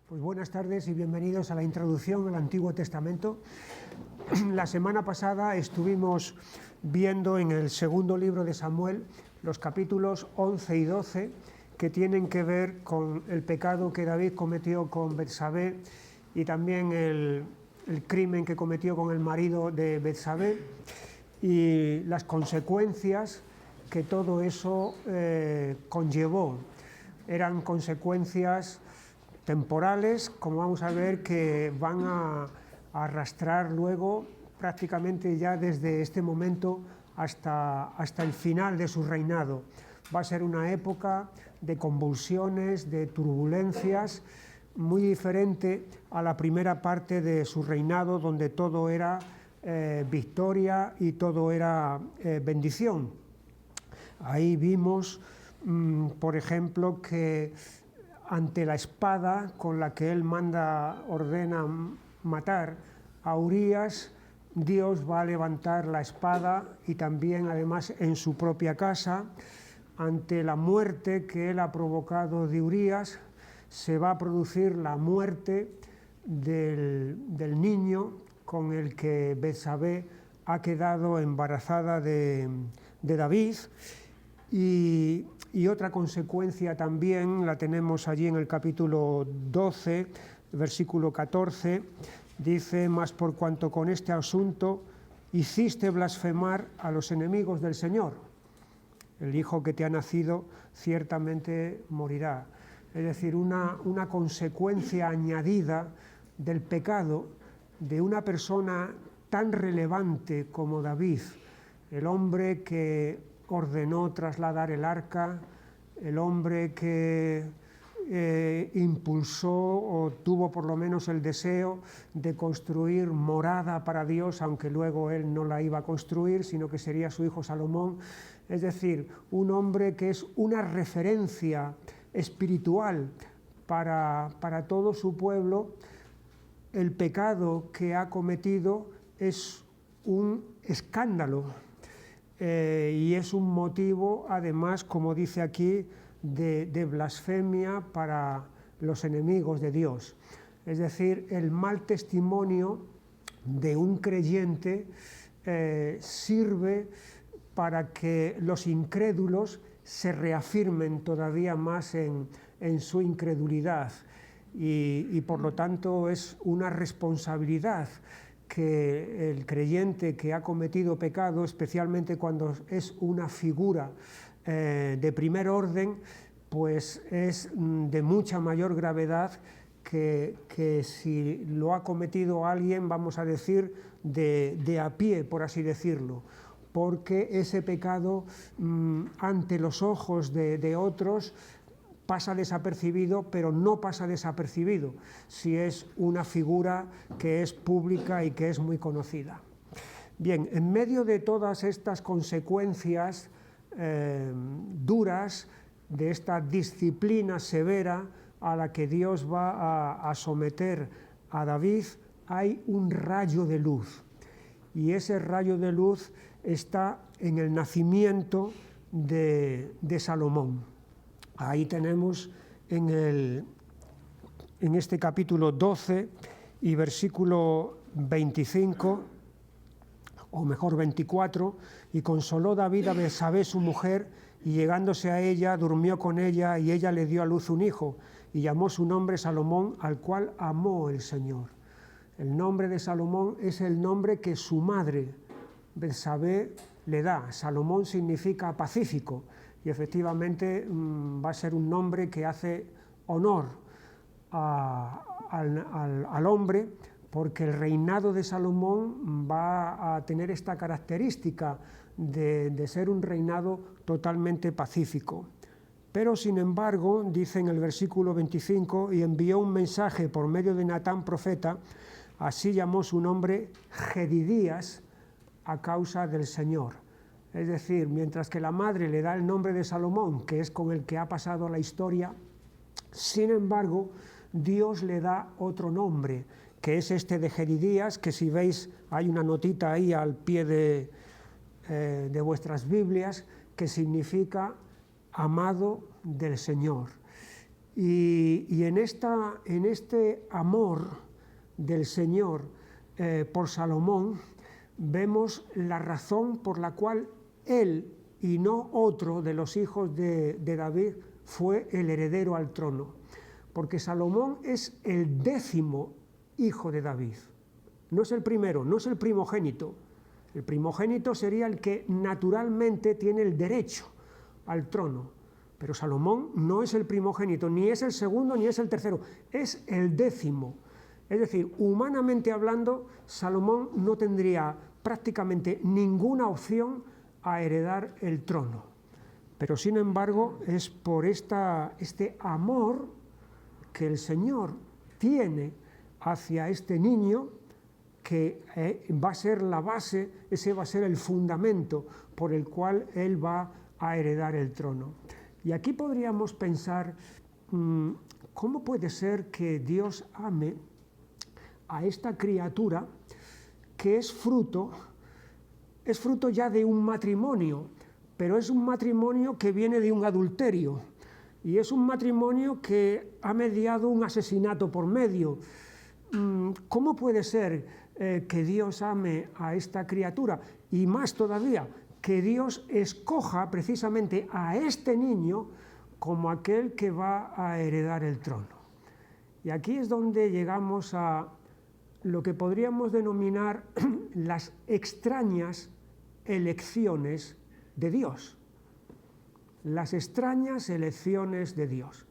Pues buenas tardes y bienvenidos a la introducción al Antiguo Testamento. La semana pasada estuvimos viendo en el segundo libro de Samuel los capítulos 11 y 12 que tienen que ver con el pecado que David cometió con Betsabé y también el crimen que cometió con el marido de Betsabé y las consecuencias que todo eso conllevó. Eran consecuencias temporales, como vamos a ver, que van a arrastrar luego prácticamente ya desde este momento hasta el final de su reinado. Va a ser una época de convulsiones, de turbulencias, muy diferente a la primera parte de su reinado, donde todo era victoria y todo era bendición. Ahí vimos, por ejemplo, que ante la espada con la que él ordena matar a Urías, Dios va a levantar la espada y también además en su propia casa. Ante la muerte que él ha provocado de Urías, se va a producir la muerte del niño con el que Betsabé ha quedado embarazada de David. Y otra consecuencia también la tenemos allí en el capítulo 12, versículo 14, dice: mas por cuanto con este asunto hiciste blasfemar a los enemigos del Señor, el hijo que te ha nacido ciertamente morirá. Es decir, una consecuencia añadida del pecado de una persona tan relevante como David, el hombre que ordenó trasladar el arca, el hombre que impulsó o tuvo por lo menos el deseo de construir morada para Dios, aunque luego él no la iba a construir, sino que sería su hijo Salomón. Es decir, un hombre que es una referencia espiritual para todo su pueblo. El pecado que ha cometido es un escándalo. Y es un motivo, además, como dice aquí, de blasfemia para los enemigos de Dios. Es decir, el mal testimonio de un creyente sirve para que los incrédulos se reafirmen todavía más en su incredulidad y por lo tanto es una responsabilidad que el creyente que ha cometido pecado, especialmente cuando es una figura de primer orden, pues es de mucha mayor gravedad que si lo ha cometido alguien, vamos a decir, de a pie, por así decirlo, porque ese pecado ante los ojos de otros pasa desapercibido, pero no pasa desapercibido si es una figura que es pública y que es muy conocida. Bien, en medio de todas estas consecuencias duras, de esta disciplina severa a la que Dios va a someter a David, hay un rayo de luz. Y ese rayo de luz está en el nacimiento de Salomón. Ahí tenemos en este capítulo 12 y versículo 25, o mejor 24, y consoló David a Betsabé su mujer, y llegándose a ella, durmió con ella, y ella le dio a luz un hijo, y llamó su nombre Salomón, al cual amó el Señor. El nombre de Salomón es el nombre que su madre, Betsabé, le da. Salomón significa pacífico, y efectivamente va a ser un nombre que hace honor al hombre, porque el reinado de Salomón va a tener esta característica de ser un reinado totalmente pacífico. Pero sin embargo, dice en el versículo 25, y envió un mensaje por medio de Natán profeta, así llamó su nombre Jedidías, a causa del Señor. Es decir, mientras que la madre le da el nombre de Salomón, que es con el que ha pasado la historia, sin embargo, Dios le da otro nombre, que es este de Jedidías, que si veis hay una notita ahí al pie de vuestras Biblias, que significa amado del Señor. Y en este amor del Señor por Salomón, vemos la razón por la cual él y no otro de los hijos de David fue el heredero al trono. Porque Salomón es el 10º hijo de David. No es el primero, no es el primogénito. El primogénito sería el que naturalmente tiene el derecho al trono. Pero Salomón no es el primogénito, ni es el segundo, ni es el tercero, es el 10º. Es decir, humanamente hablando, Salomón no tendría prácticamente ninguna opción a heredar el trono. Pero sin embargo, es por este amor que el Señor tiene hacia este niño, que va a ser la base, ese va a ser el fundamento por el cual él va a heredar el trono. Y aquí podríamos pensar, ¿cómo puede ser que Dios ame a esta criatura que es fruto ya de un matrimonio, pero es un matrimonio que viene de un adulterio, y es un matrimonio que ha mediado un asesinato por medio? ¿Cómo puede ser que Dios ame a esta criatura? Y más todavía, que Dios escoja precisamente a este niño como aquel que va a heredar el trono. Y aquí es donde llegamos a lo que podríamos denominar las extrañas elecciones de Dios. Las extrañas elecciones de Dios.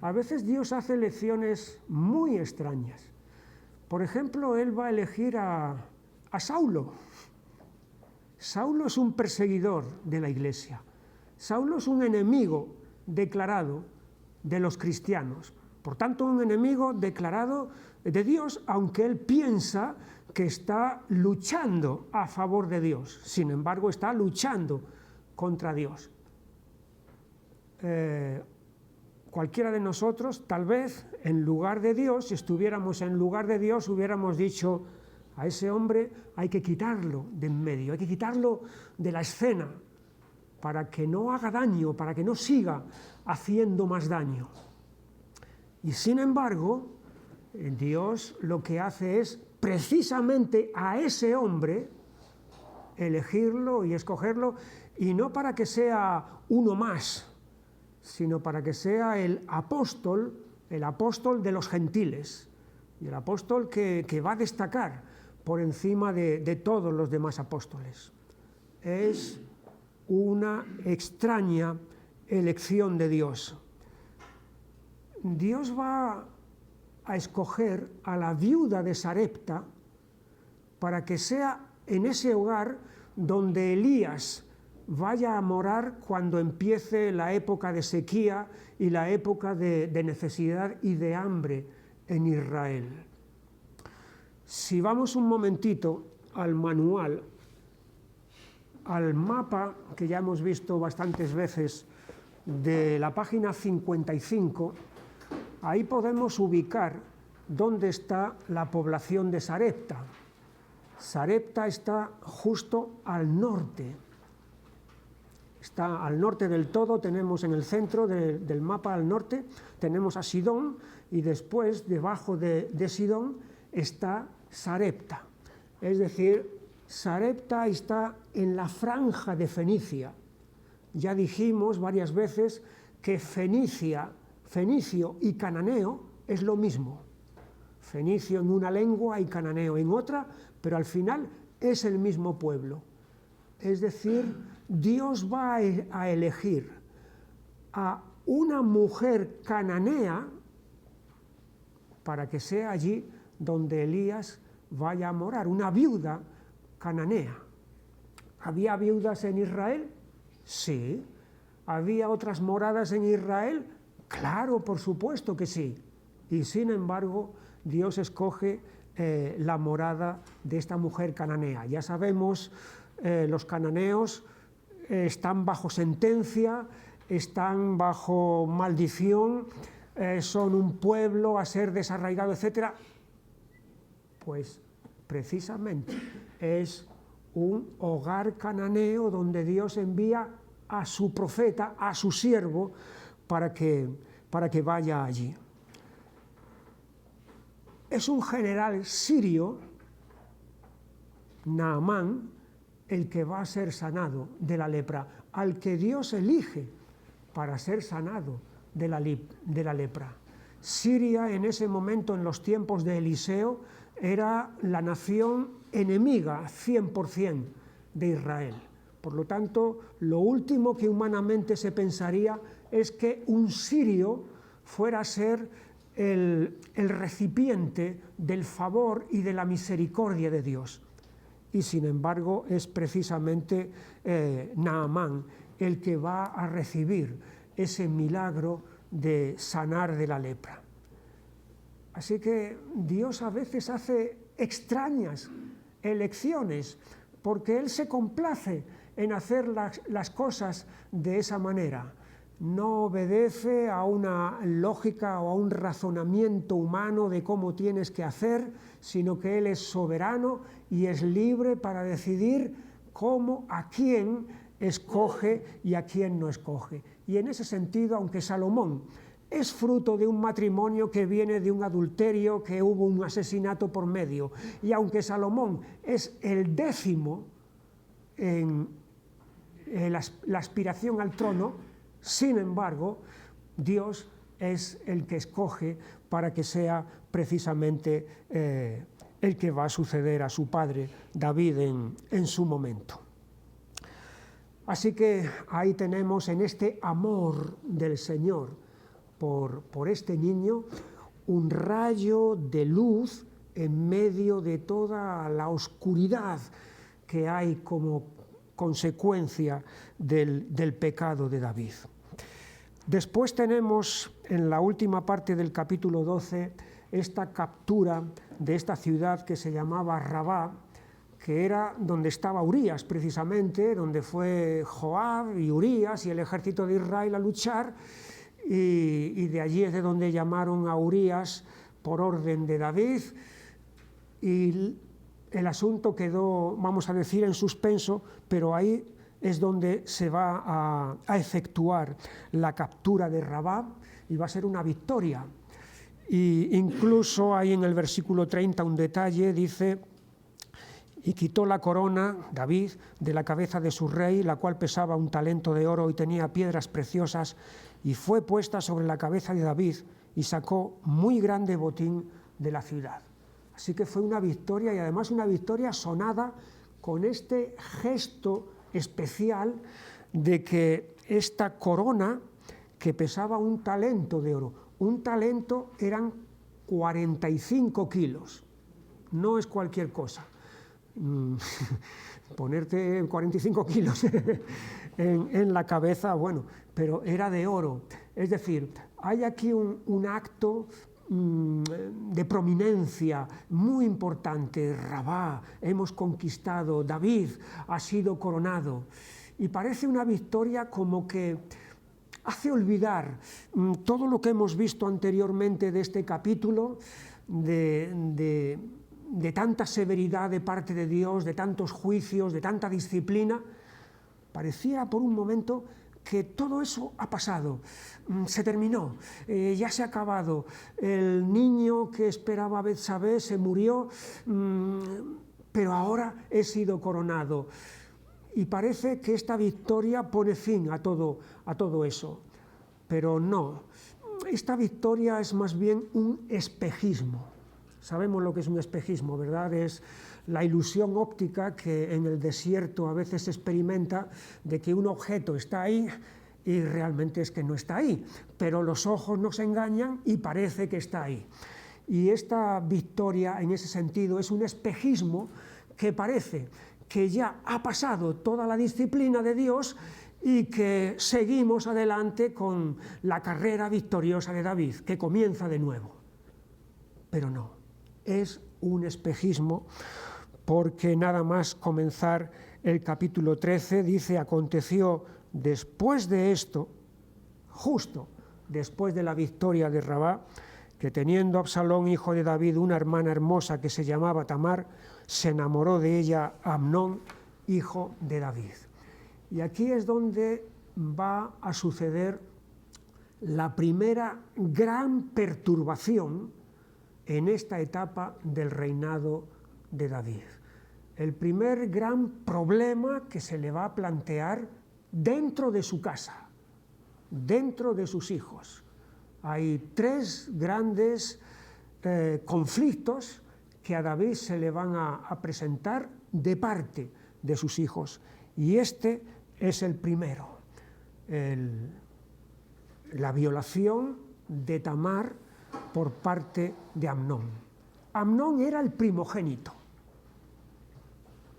A veces Dios hace elecciones muy extrañas. Por ejemplo, Él va a elegir a Saulo. Saulo es un perseguidor de la Iglesia. Saulo es un enemigo declarado de los cristianos. Por tanto, un enemigo declarado de Dios, aunque él piensa que está luchando a favor de Dios. Sin embargo, está luchando contra Dios. Cualquiera de nosotros, tal vez, en lugar de Dios, si estuviéramos en lugar de Dios, hubiéramos dicho: a ese hombre hay que quitarlo de en medio, hay que quitarlo de la escena, para que no haga daño, para que no siga haciendo más daño. Y sin embargo, Dios lo que hace es precisamente a ese hombre elegirlo y escogerlo, y no para que sea uno más, sino para que sea el apóstol de los gentiles, y el apóstol que va a destacar por encima de todos los demás apóstoles. Es una extraña elección de Dios. Dios va a escoger a la viuda de Sarepta para que sea en ese hogar donde Elías vaya a morar cuando empiece la época de sequía y la época de necesidad y de hambre en Israel. Si vamos un momentito al manual, al mapa que ya hemos visto bastantes veces, de la página 55, ahí podemos ubicar dónde está la población de Sarepta. Sarepta está justo al norte. Está al norte del todo, tenemos en el centro del mapa al norte, tenemos a Sidón, y después, debajo de Sidón, está Sarepta. Es decir, Sarepta está en la franja de Fenicia. Ya dijimos varias veces que fenicio y cananeo es lo mismo. Fenicio en una lengua y cananeo en otra, pero al final es el mismo pueblo. Es decir, Dios va a elegir a una mujer cananea para que sea allí donde Elías vaya a morar, una viuda cananea. ¿Había viudas en Israel? Sí. ¿Había otras moradas en Israel? Claro, por supuesto que sí. Y sin embargo, Dios escoge la morada de esta mujer cananea. Ya sabemos, los cananeos están bajo sentencia, están bajo maldición, son un pueblo a ser desarraigado, etc. Pues precisamente es un hogar cananeo donde Dios envía a su profeta, a su siervo, para que para que vaya allí. Es un general sirio, Naamán, el que va a ser sanado de la lepra, al que Dios elige para ser sanado de la lepra. Siria en ese momento, en los tiempos de Eliseo, era la nación enemiga 100% de Israel. Por lo tanto, lo último que humanamente se pensaría es que un sirio fuera a ser el recipiente del favor y de la misericordia de Dios. Y sin embargo es precisamente Naamán el que va a recibir ese milagro de sanar de la lepra. Así que Dios a veces hace extrañas elecciones porque Él se complace en hacer las cosas de esa manera. No obedece a una lógica o a un razonamiento humano de cómo tienes que hacer, sino que Él es soberano y es libre para decidir cómo, a quién escoge y a quién no escoge. Y en ese sentido, aunque Salomón es fruto de un matrimonio que viene de un adulterio, que hubo un asesinato por medio, y aunque Salomón es el 10º en la aspiración al trono, sin embargo, Dios es el que escoge para que sea precisamente el que va a suceder a su padre David en su momento. Así que ahí tenemos en este amor del Señor por este niño un rayo de luz en medio de toda la oscuridad que hay como consecuencia del pecado de David. Después tenemos en la última parte del capítulo 12 esta captura de esta ciudad que se llamaba Rabá, que era donde estaba Urías precisamente, donde fue Joab y Urías y el ejército de Israel a luchar, y de allí es de donde llamaron a Urías por orden de David, y el asunto quedó, vamos a decir, en suspenso, pero ahí es donde se va a efectuar la captura de Rabá y va a ser una victoria. Y incluso hay en el versículo 30 un detalle, dice: y quitó la corona, David, de la cabeza de su rey, la cual pesaba 1 talento de oro y tenía piedras preciosas, y fue puesta sobre la cabeza de David y sacó muy grande botín de la ciudad. Así que fue una victoria, y además una victoria sonada con este gesto especial de que esta corona, que pesaba 1 talento de oro, 1 talento eran 45 kilos, no es cualquier cosa. Ponerte 45 kilos en la cabeza, bueno, pero era de oro. Es decir, hay aquí un acto de prominencia muy importante. Rabá, hemos conquistado, David ha sido coronado, y parece una victoria como que hace olvidar todo lo que hemos visto anteriormente de este capítulo, de tanta severidad de parte de Dios, de tantos juicios, de tanta disciplina. Parecía por un momento que todo eso ha pasado, se terminó, ya se ha acabado. El niño que esperaba a Betsabé se murió, pero ahora he sido coronado. Y parece que esta victoria pone fin a todo eso. Pero no, esta victoria es más bien un espejismo. Sabemos lo que es un espejismo, ¿verdad? Es la ilusión óptica que en el desierto a veces se experimenta de que un objeto está ahí y realmente es que no está ahí, pero los ojos nos engañan y parece que está ahí. Y esta victoria en ese sentido es un espejismo que parece que ya ha pasado toda la disciplina de Dios y que seguimos adelante con la carrera victoriosa de David, que comienza de nuevo. Pero no, es un espejismo, porque nada más comenzar el capítulo 13 dice: aconteció después de esto, justo después de la victoria de Rabá, que teniendo Absalón, hijo de David, una hermana hermosa que se llamaba Tamar, se enamoró de ella Amnón, hijo de David. Y aquí es donde va a suceder la primera gran perturbación en esta etapa del reinado de David. El primer gran problema que se le va a plantear dentro de su casa, dentro de sus hijos. Hay tres grandes conflictos que a David se le van a presentar de parte de sus hijos. Y este es el primero, la violación de Tamar por parte de Amnón. Amnón era el primogénito.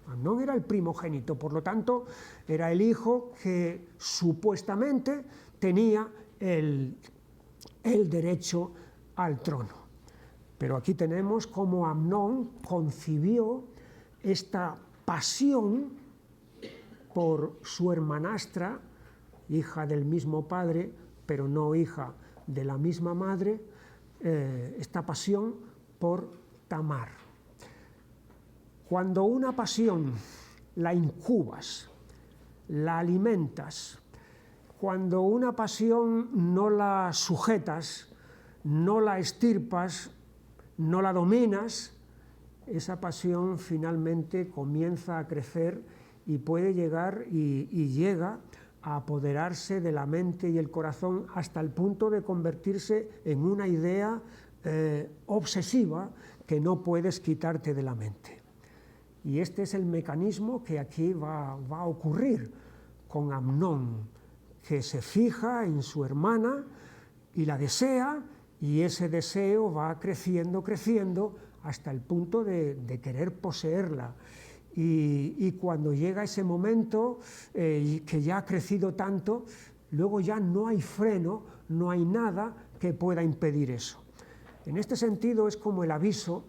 Amnón era el primogénito, por lo tanto, era el hijo que supuestamente tenía el derecho al trono. Pero aquí tenemos cómo Amnón concibió esta pasión por su hermanastra, hija del mismo padre, pero no hija de la misma madre, esta pasión por Tamar. Cuando una pasión la incubas, la alimentas, cuando una pasión no la sujetas, no la extirpas, no la dominas, esa pasión finalmente comienza a crecer y puede llegar y llega a apoderarse de la mente y el corazón hasta el punto de convertirse en una idea obsesiva que no puedes quitarte de la mente. Y este es el mecanismo que aquí va a ocurrir con Amnón, que se fija en su hermana y la desea, y ese deseo va creciendo, creciendo, hasta el punto de querer poseerla. Y cuando llega ese momento, que ya ha crecido tanto, luego ya no hay freno, no hay nada que pueda impedir eso. En este sentido es como el aviso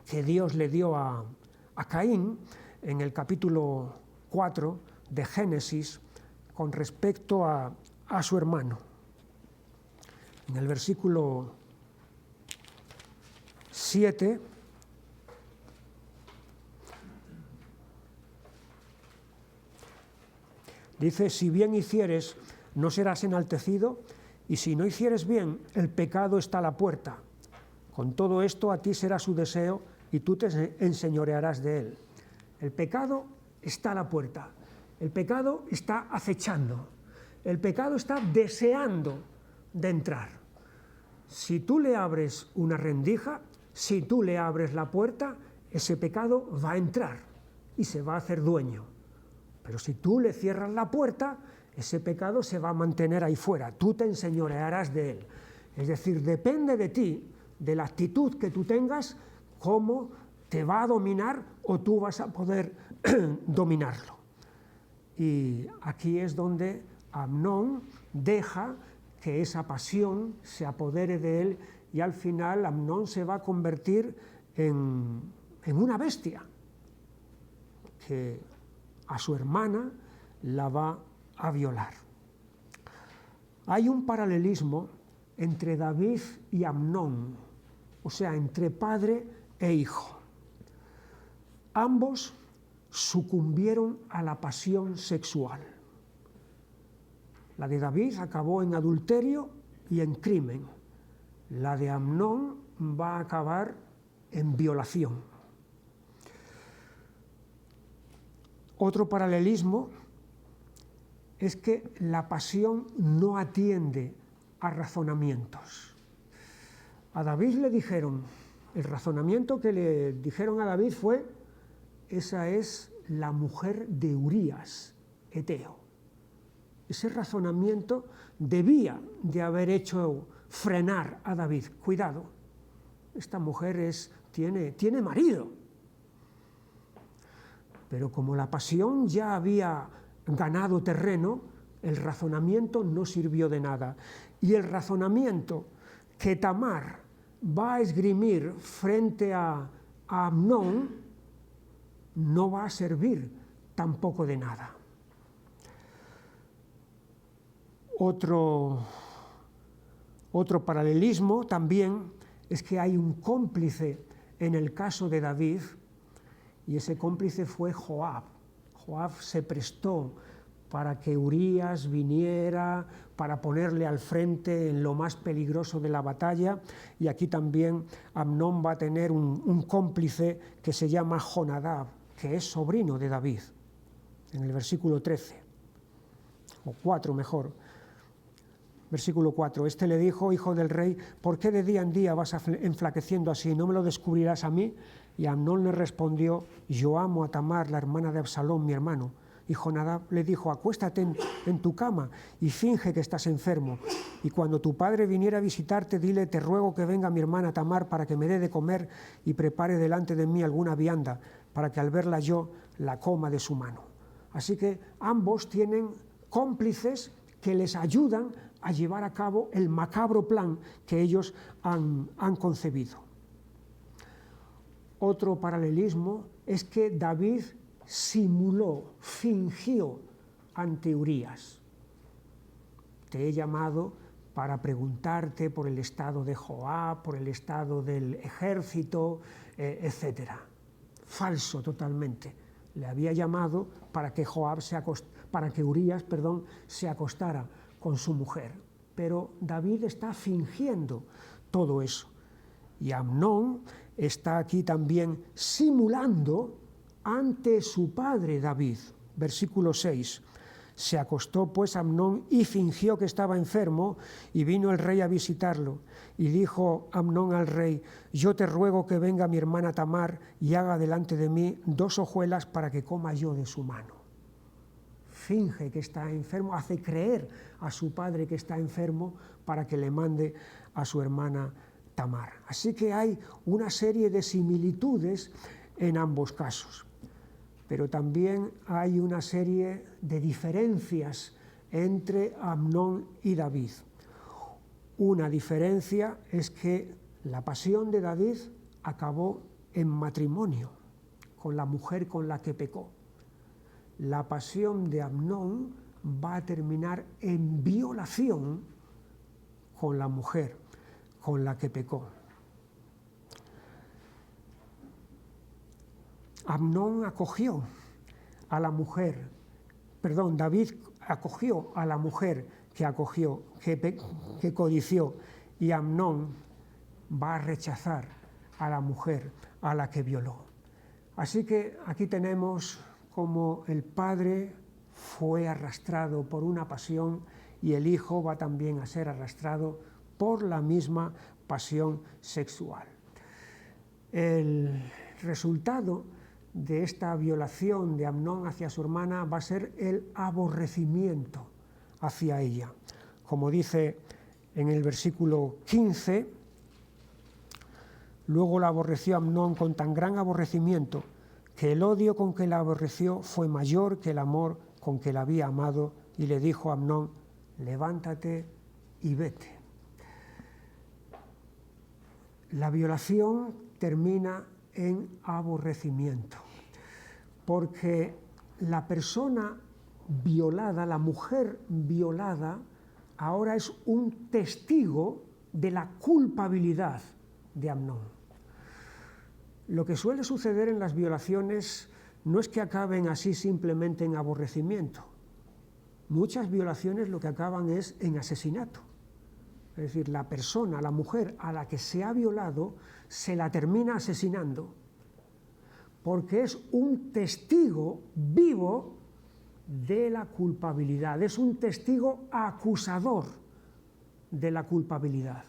que Dios le dio a Caín en el capítulo 4 de Génesis con respecto a su hermano. En el versículo 7 dice: si bien hicieres, no serás enaltecido, y si no hicieres bien, el pecado está a la puerta. Con todo esto a ti será su deseo, y tú te enseñorearás de él. El pecado está a la puerta, el pecado está acechando, el pecado está deseando de entrar. Si tú le abres una rendija, si tú le abres la puerta, ese pecado va a entrar y se va a hacer dueño. Pero si tú le cierras la puerta, ese pecado se va a mantener ahí fuera, tú te enseñorearás de él. Es decir, depende de ti, de la actitud que tú tengas, cómo te va a dominar o tú vas a poder dominarlo. Y aquí es donde Amnón deja que esa pasión se apodere de él, y al final Amnón se va a convertir en una bestia que a su hermana la va a violar. Hay un paralelismo entre David y Amnón, o sea, entre padre e hijo. Ambos sucumbieron a la pasión sexual. La de David acabó en adulterio y en crimen. La de Amnón va a acabar en violación. Otro paralelismo es que la pasión no atiende a razonamientos. A David le dijeron, el razonamiento que le dijeron a David fue: esa es la mujer de Urías, eteo. Ese razonamiento debía de haber hecho frenar a David. Cuidado, esta mujer tiene marido. Pero como la pasión ya había ganado terreno, el razonamiento no sirvió de nada. Y el razonamiento que Tamar va a esgrimir frente a Amnón no va a servir tampoco de nada. Otro paralelismo también es que hay un cómplice en el caso de David, y ese cómplice fue Joab. Joab se prestó para que Urías viniera, para ponerle al frente en lo más peligroso de la batalla, y aquí también Amnón va a tener un cómplice que se llama Jonadab, que es sobrino de David, en el versículo 13, o 4 mejor. Versículo 4, este le dijo, hijo del rey, ¿por qué de día en día vas enflaqueciendo así? ¿No me lo descubrirás a mí? Y Amnón le respondió, yo amo a Tamar, la hermana de Absalón, mi hermano. Y Jonadab le dijo, acuéstate en tu cama y finge que estás enfermo. Y cuando tu padre viniera a visitarte, dile, te ruego que venga mi hermana Tamar para que me dé de comer y prepare delante de mí alguna vianda, para que al verla yo la coma de su mano. Así que ambos tienen cómplices que les ayudan a llevar a cabo el macabro plan que ellos han concebido. Otro paralelismo es que David simuló, fingió ante Urías. Te he llamado para preguntarte por el estado de Joab, por el estado del ejército, etc. Falso totalmente. Le había llamado para que Urías se acostara con su mujer. Pero David está fingiendo todo eso. Y Amnón está aquí también simulando ante su padre David. Versículo 6. Se acostó pues Amnón y fingió que estaba enfermo, y vino el rey a visitarlo. Y dijo Amnón al rey, yo te ruego que venga mi hermana Tamar y haga delante de mí 2 hojuelas para que coma yo de su mano. Finge que está enfermo, hace creer a su padre que está enfermo para que le mande a su hermana Tamar. Así que hay una serie de similitudes en ambos casos. Pero también hay una serie de diferencias entre Amnón y David. Una diferencia es que la pasión de David acabó en matrimonio con la mujer con la que pecó. La pasión de Amnón va a terminar en violación con la mujer con la que pecó. David acogió a la mujer que codició, y Amnón va a rechazar a la mujer a la que violó. Así que aquí tenemos como el padre fue arrastrado por una pasión y el hijo va también a ser arrastrado por la misma pasión sexual. El resultado de esta violación de Amnón hacia su hermana va a ser el aborrecimiento hacia ella. Como dice en el versículo 15, luego la aborreció Amnón con tan gran aborrecimiento que el odio con que la aborreció fue mayor que el amor con que la había amado, y le dijo a Amnón, levántate y vete. La violación termina en aborrecimiento, porque la persona violada, la mujer violada, ahora es un testigo de la culpabilidad de Amnón. Lo que suele suceder en las violaciones no es que acaben así simplemente en aborrecimiento. Muchas violaciones lo que acaban es en asesinato. Es decir, la persona, la mujer a la que se ha violado, se la termina asesinando, porque es un testigo vivo de la culpabilidad, es un testigo acusador de la culpabilidad.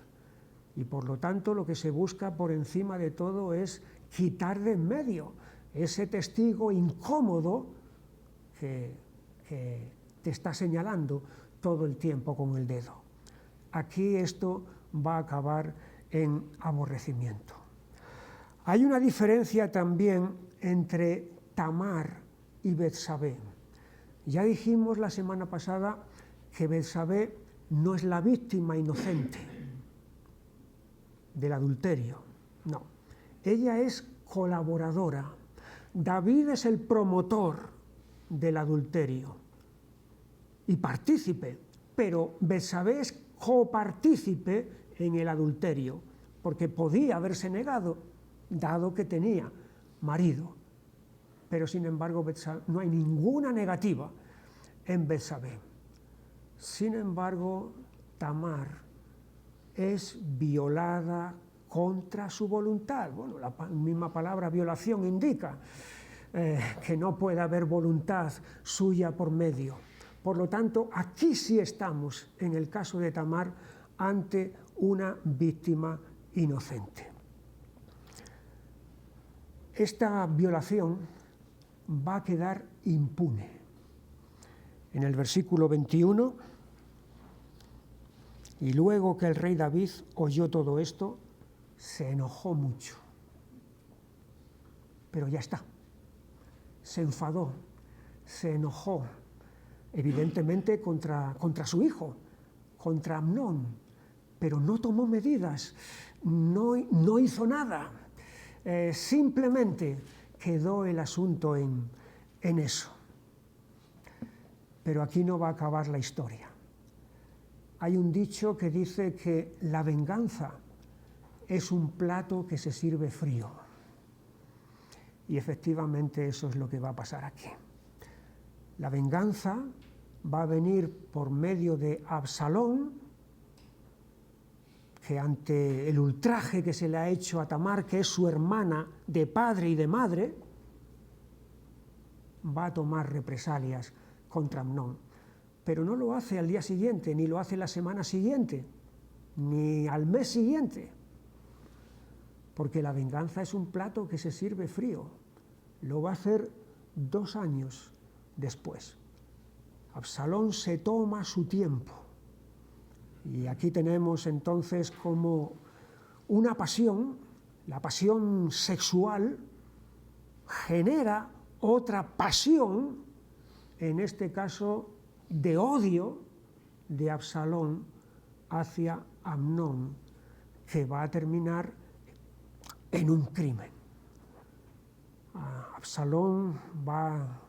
Y por lo tanto lo que se busca por encima de todo es quitar de en medio ese testigo incómodo que te está señalando todo el tiempo con el dedo. Aquí esto va a acabar en aborrecimiento. Hay una diferencia también entre Tamar y Betsabé. Ya dijimos la semana pasada que Betsabé no es la víctima inocente del adulterio, no. Ella es colaboradora. David es el promotor del adulterio y partícipe, pero Betsabé es copartícipe en el adulterio, porque podía haberse negado, dado que tenía marido. Pero sin embargo no hay ninguna negativa en Betsabé. Sin embargo, Tamar es violada contra su voluntad. Bueno, la misma palabra violación indica que no puede haber voluntad suya por medio. Por lo tanto, aquí sí estamos, en el caso de Tamar, ante una víctima inocente. Esta violación va a quedar impune. En el versículo 21, y luego que el rey David oyó todo esto, se enojó mucho. Pero ya está. Se enfadó, se enojó, evidentemente contra su hijo, contra Amnón, pero no tomó medidas, no hizo nada. Simplemente quedó el asunto en eso. Pero aquí no va a acabar la historia. Hay un dicho que dice que la venganza es un plato que se sirve frío. Y efectivamente eso es lo que va a pasar aquí. La venganza va a venir por medio de Absalón, que ante el ultraje que se le ha hecho a Tamar, que es su hermana de padre y de madre, va a tomar represalias contra Amnón. Pero no lo hace al día siguiente, ni lo hace la semana siguiente, ni al mes siguiente, porque la venganza es un plato que se sirve frío. Lo va a hacer 2 años después. Absalón se toma su tiempo. Y aquí tenemos entonces como una pasión, la pasión sexual, genera otra pasión, en este caso de odio de Absalón hacia Amnón, que va a terminar en un crimen. Absalón va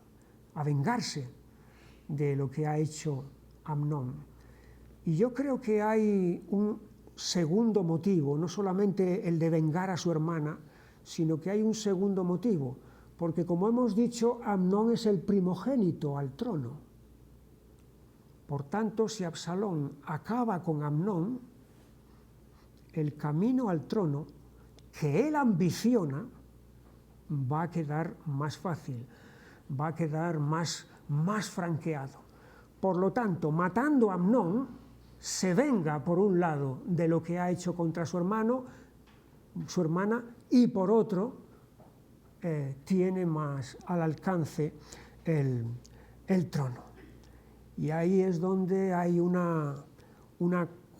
a vengarse de lo que ha hecho Amnón. Y yo creo que hay un segundo motivo, no solamente el de vengar a su hermana, sino que hay un segundo motivo, porque como hemos dicho, Amnón es el primogénito al trono. Por tanto, si Absalón acaba con Amnón, el camino al trono que él ambiciona va a quedar más fácil, va a quedar más franqueado. Por lo tanto, matando a Amnón, se venga por un lado de lo que ha hecho contra su hermana, y por otro tiene más al alcance el trono. Y ahí es donde hay una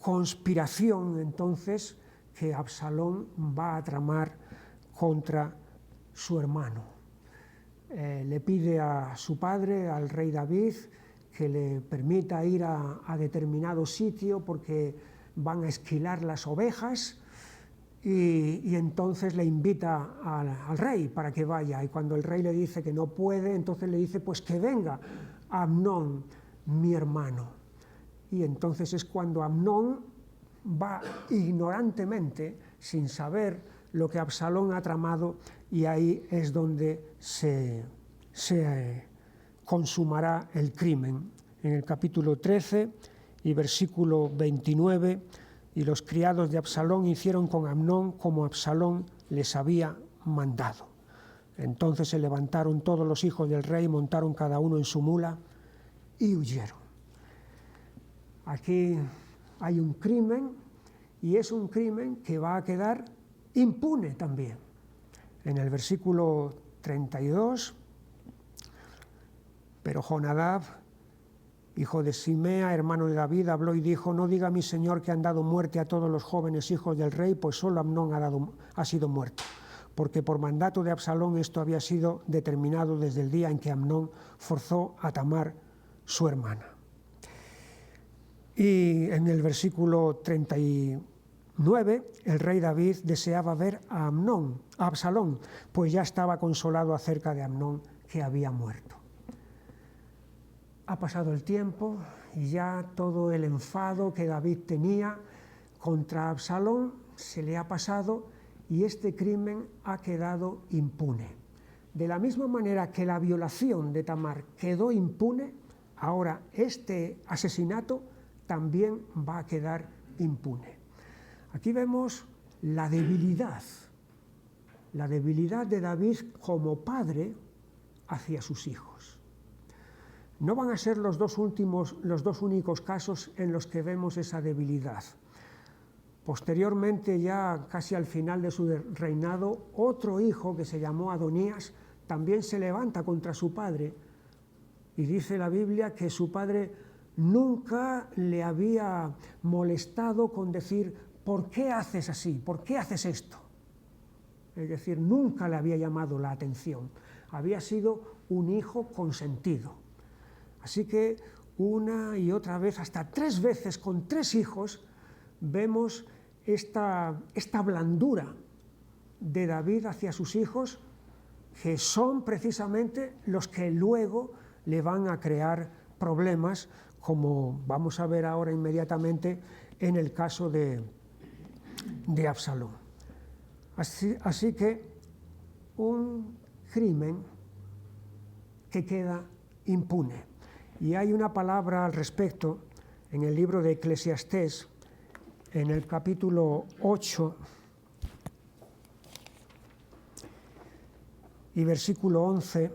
conspiración entonces que Absalón va a tramar contra su hermano. Le pide a su padre, al rey David, que le permita ir a determinado sitio porque van a esquilar las ovejas, y entonces le invita al rey para que vaya, y cuando el rey le dice que no puede, entonces le dice pues que venga Amnón, mi hermano. Y entonces es cuando Amnón va ignorantemente, sin saber lo que Absalón ha tramado, y ahí es donde se consumará el crimen. En el capítulo 13 y versículo 29, y los criados de Absalón hicieron con Amnón como Absalón les había mandado. Entonces se levantaron todos los hijos del rey, montaron cada uno en su mula y huyeron. Aquí hay un crimen, y es un crimen que va a quedar impune también. En el versículo 32, pero Jonadab, hijo de Simea, hermano de David, habló y dijo: no diga mi señor que han dado muerte a todos los jóvenes hijos del rey, pues solo Amnón ha sido muerto, porque por mandato de Absalón esto había sido determinado desde el día en que Amnón forzó a Tamar, su hermana. Y en el versículo 39, el rey David deseaba ver a Absalón, pues ya estaba consolado acerca de Amnón, que había muerto. Ha pasado el tiempo y ya todo el enfado que David tenía contra Absalón se le ha pasado, y este crimen ha quedado impune. De la misma manera que la violación de Tamar quedó impune, ahora este asesinato también va a quedar impune. Aquí vemos la debilidad de David como padre hacia sus hijos. No van a ser los dos únicos casos en los que vemos esa debilidad. Posteriormente, ya casi al final de su reinado, otro hijo que se llamó Adonías también se levanta contra su padre, y dice la Biblia que su padre nunca le había molestado con decir: ¿por qué haces así? ¿Por qué haces esto? Es decir, nunca le había llamado la atención. Había sido un hijo consentido. Así que una y otra vez, hasta 3 veces con 3 hijos, vemos esta blandura de David hacia sus hijos, que son precisamente los que luego le van a crear problemas, como vamos a ver ahora inmediatamente en el caso de Absalón. Así que un crimen que queda impune. Y hay una palabra al respecto en el libro de Eclesiastés, en el capítulo 8 y versículo 11,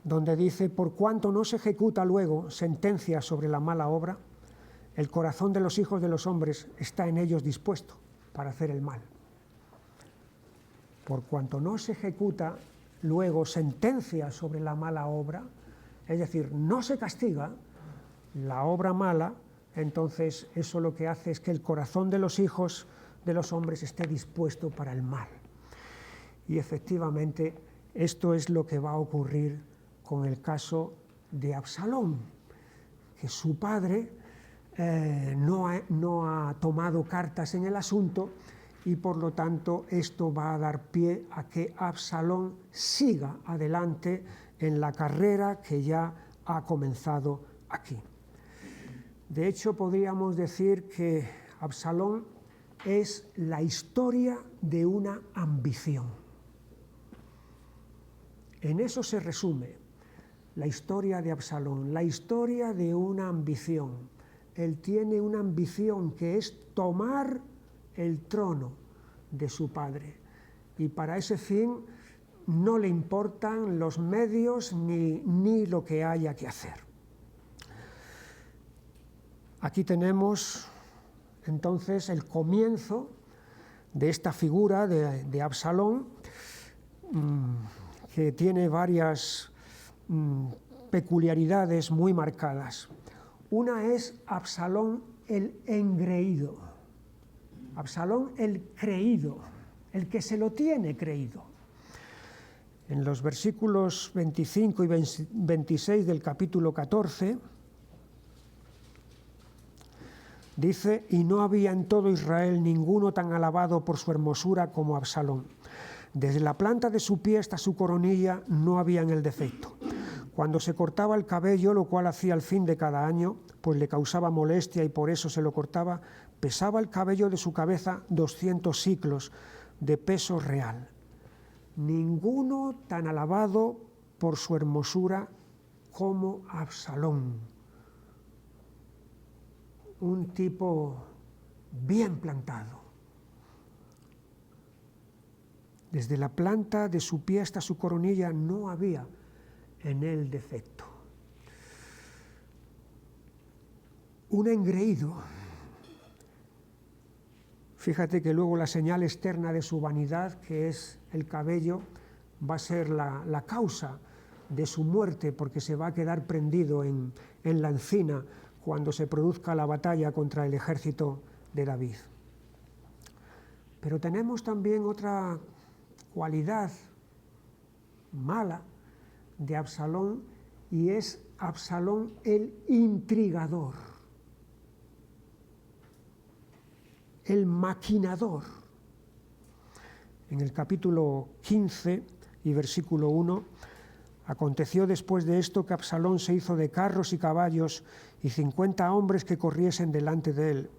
donde dice: por cuanto no se ejecuta luego sentencia sobre la mala obra, el corazón de los hijos de los hombres está en ellos dispuesto para hacer el mal. Por cuanto no se ejecuta luego sentencia sobre la mala obra, es decir, no se castiga la obra mala, entonces eso lo que hace es que el corazón de los hijos de los hombres esté dispuesto para el mal. Y efectivamente esto es lo que va a ocurrir con el caso de Absalón, que su padre no ha tomado cartas en el asunto, y por lo tanto esto va a dar pie a que Absalón siga adelante en la carrera que ya ha comenzado aquí. De hecho, podríamos decir que Absalón es la historia de una ambición. En eso se resume la historia de Absalón, la historia de una ambición. Él tiene una ambición que es tomar el trono de su padre, y para ese fin no le importan los medios ni lo que haya que hacer. Aquí tenemos entonces el comienzo de esta figura de Absalón, que tiene varias peculiaridades muy marcadas. Una es Absalón el engreído, Absalón el creído, el que se lo tiene creído. En los versículos 25 y 26 del capítulo 14 dice: y no había en todo Israel ninguno tan alabado por su hermosura como Absalón. Desde la planta de su pie hasta su coronilla no había en el defecto. Cuando se cortaba el cabello, lo cual hacía al fin de cada año, pues le causaba molestia y por eso se lo cortaba, pesaba el cabello de su cabeza 200 siclos de peso real. Ninguno tan alabado por su hermosura como Absalón. Un tipo bien plantado. Desde la planta de su pie hasta su coronilla no había en él defecto. Un engreído. Fíjate que luego la señal externa de su vanidad, que es el cabello, va a ser la causa de su muerte, porque se va a quedar prendido en la encina cuando se produzca la batalla contra el ejército de David. Pero tenemos también otra cualidad mala de Absalón, y es Absalón el intrigador, el maquinador. En el capítulo 15 y versículo 1, aconteció después de esto que Absalón se hizo de carros y caballos y 50 hombres que corriesen delante de él.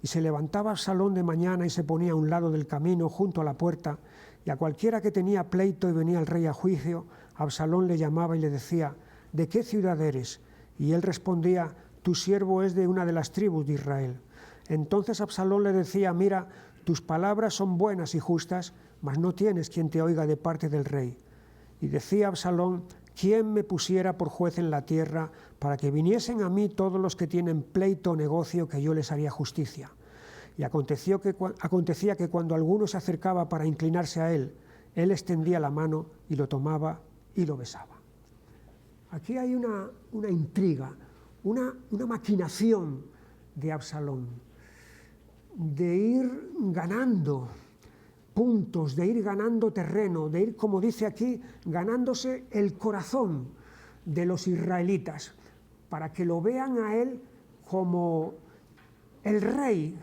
Y se levantaba Absalón de mañana y se ponía a un lado del camino junto a la puerta, y a cualquiera que tenía pleito y venía el rey a juicio, Absalón le llamaba y le decía: ¿de qué ciudad eres? Y él respondía: tu siervo es de una de las tribus de Israel. Entonces Absalón le decía: mira, tus palabras son buenas y justas, mas no tienes quien te oiga de parte del rey. Y decía Absalón: ¿quién me pusiera por juez en la tierra para que viniesen a mí todos los que tienen pleito o negocio, que yo les haría justicia? Y acontecía que cuando alguno se acercaba para inclinarse a él, él extendía la mano y lo tomaba y lo besaba. Aquí hay una intriga, una maquinación de Absalón, de ir ganando puntos, de ir ganando terreno, de ir, como dice aquí, ganándose el corazón de los israelitas, para que lo vean a él como el rey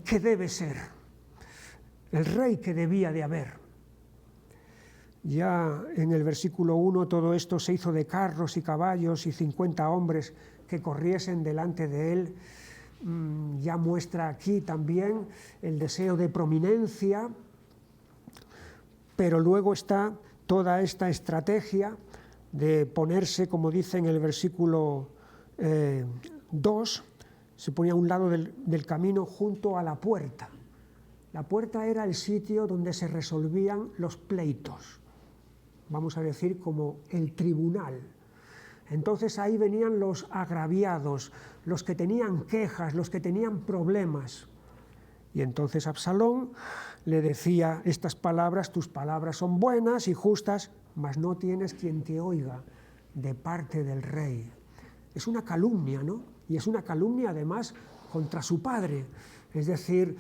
que debe ser, el rey que debía de haber. Ya en el versículo 1 todo esto se hizo de carros y caballos y 50 hombres que corriesen delante de él. Ya muestra aquí también el deseo de prominencia, pero luego está toda esta estrategia de ponerse, como dice en el versículo 2, se ponía a un lado del camino junto a la puerta. La puerta era el sitio donde se resolvían los pleitos, vamos a decir como el tribunal. Entonces ahí venían los agraviados, los que tenían quejas, los que tenían problemas. Y entonces Absalón le decía estas palabras: tus palabras son buenas y justas, mas no tienes quien te oiga de parte del rey. Es una calumnia, ¿no? Y es una calumnia además contra su padre. Es decir,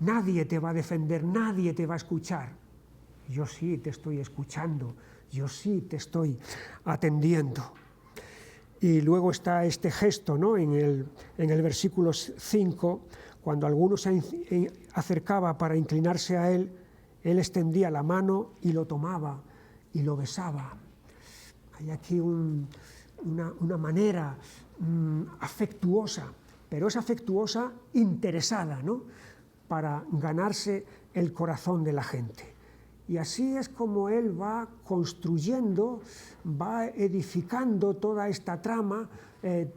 nadie te va a defender, nadie te va a escuchar. Yo sí te estoy escuchando, yo sí te estoy atendiendo. Y luego está este gesto, ¿no? En el versículo 5, cuando alguno se acercaba para inclinarse a él, él extendía la mano y lo tomaba y lo besaba. Hay aquí una manera afectuosa, pero es afectuosa interesada, ¿no? Para ganarse el corazón de la gente. Y así es como él va construyendo, va edificando toda esta trama,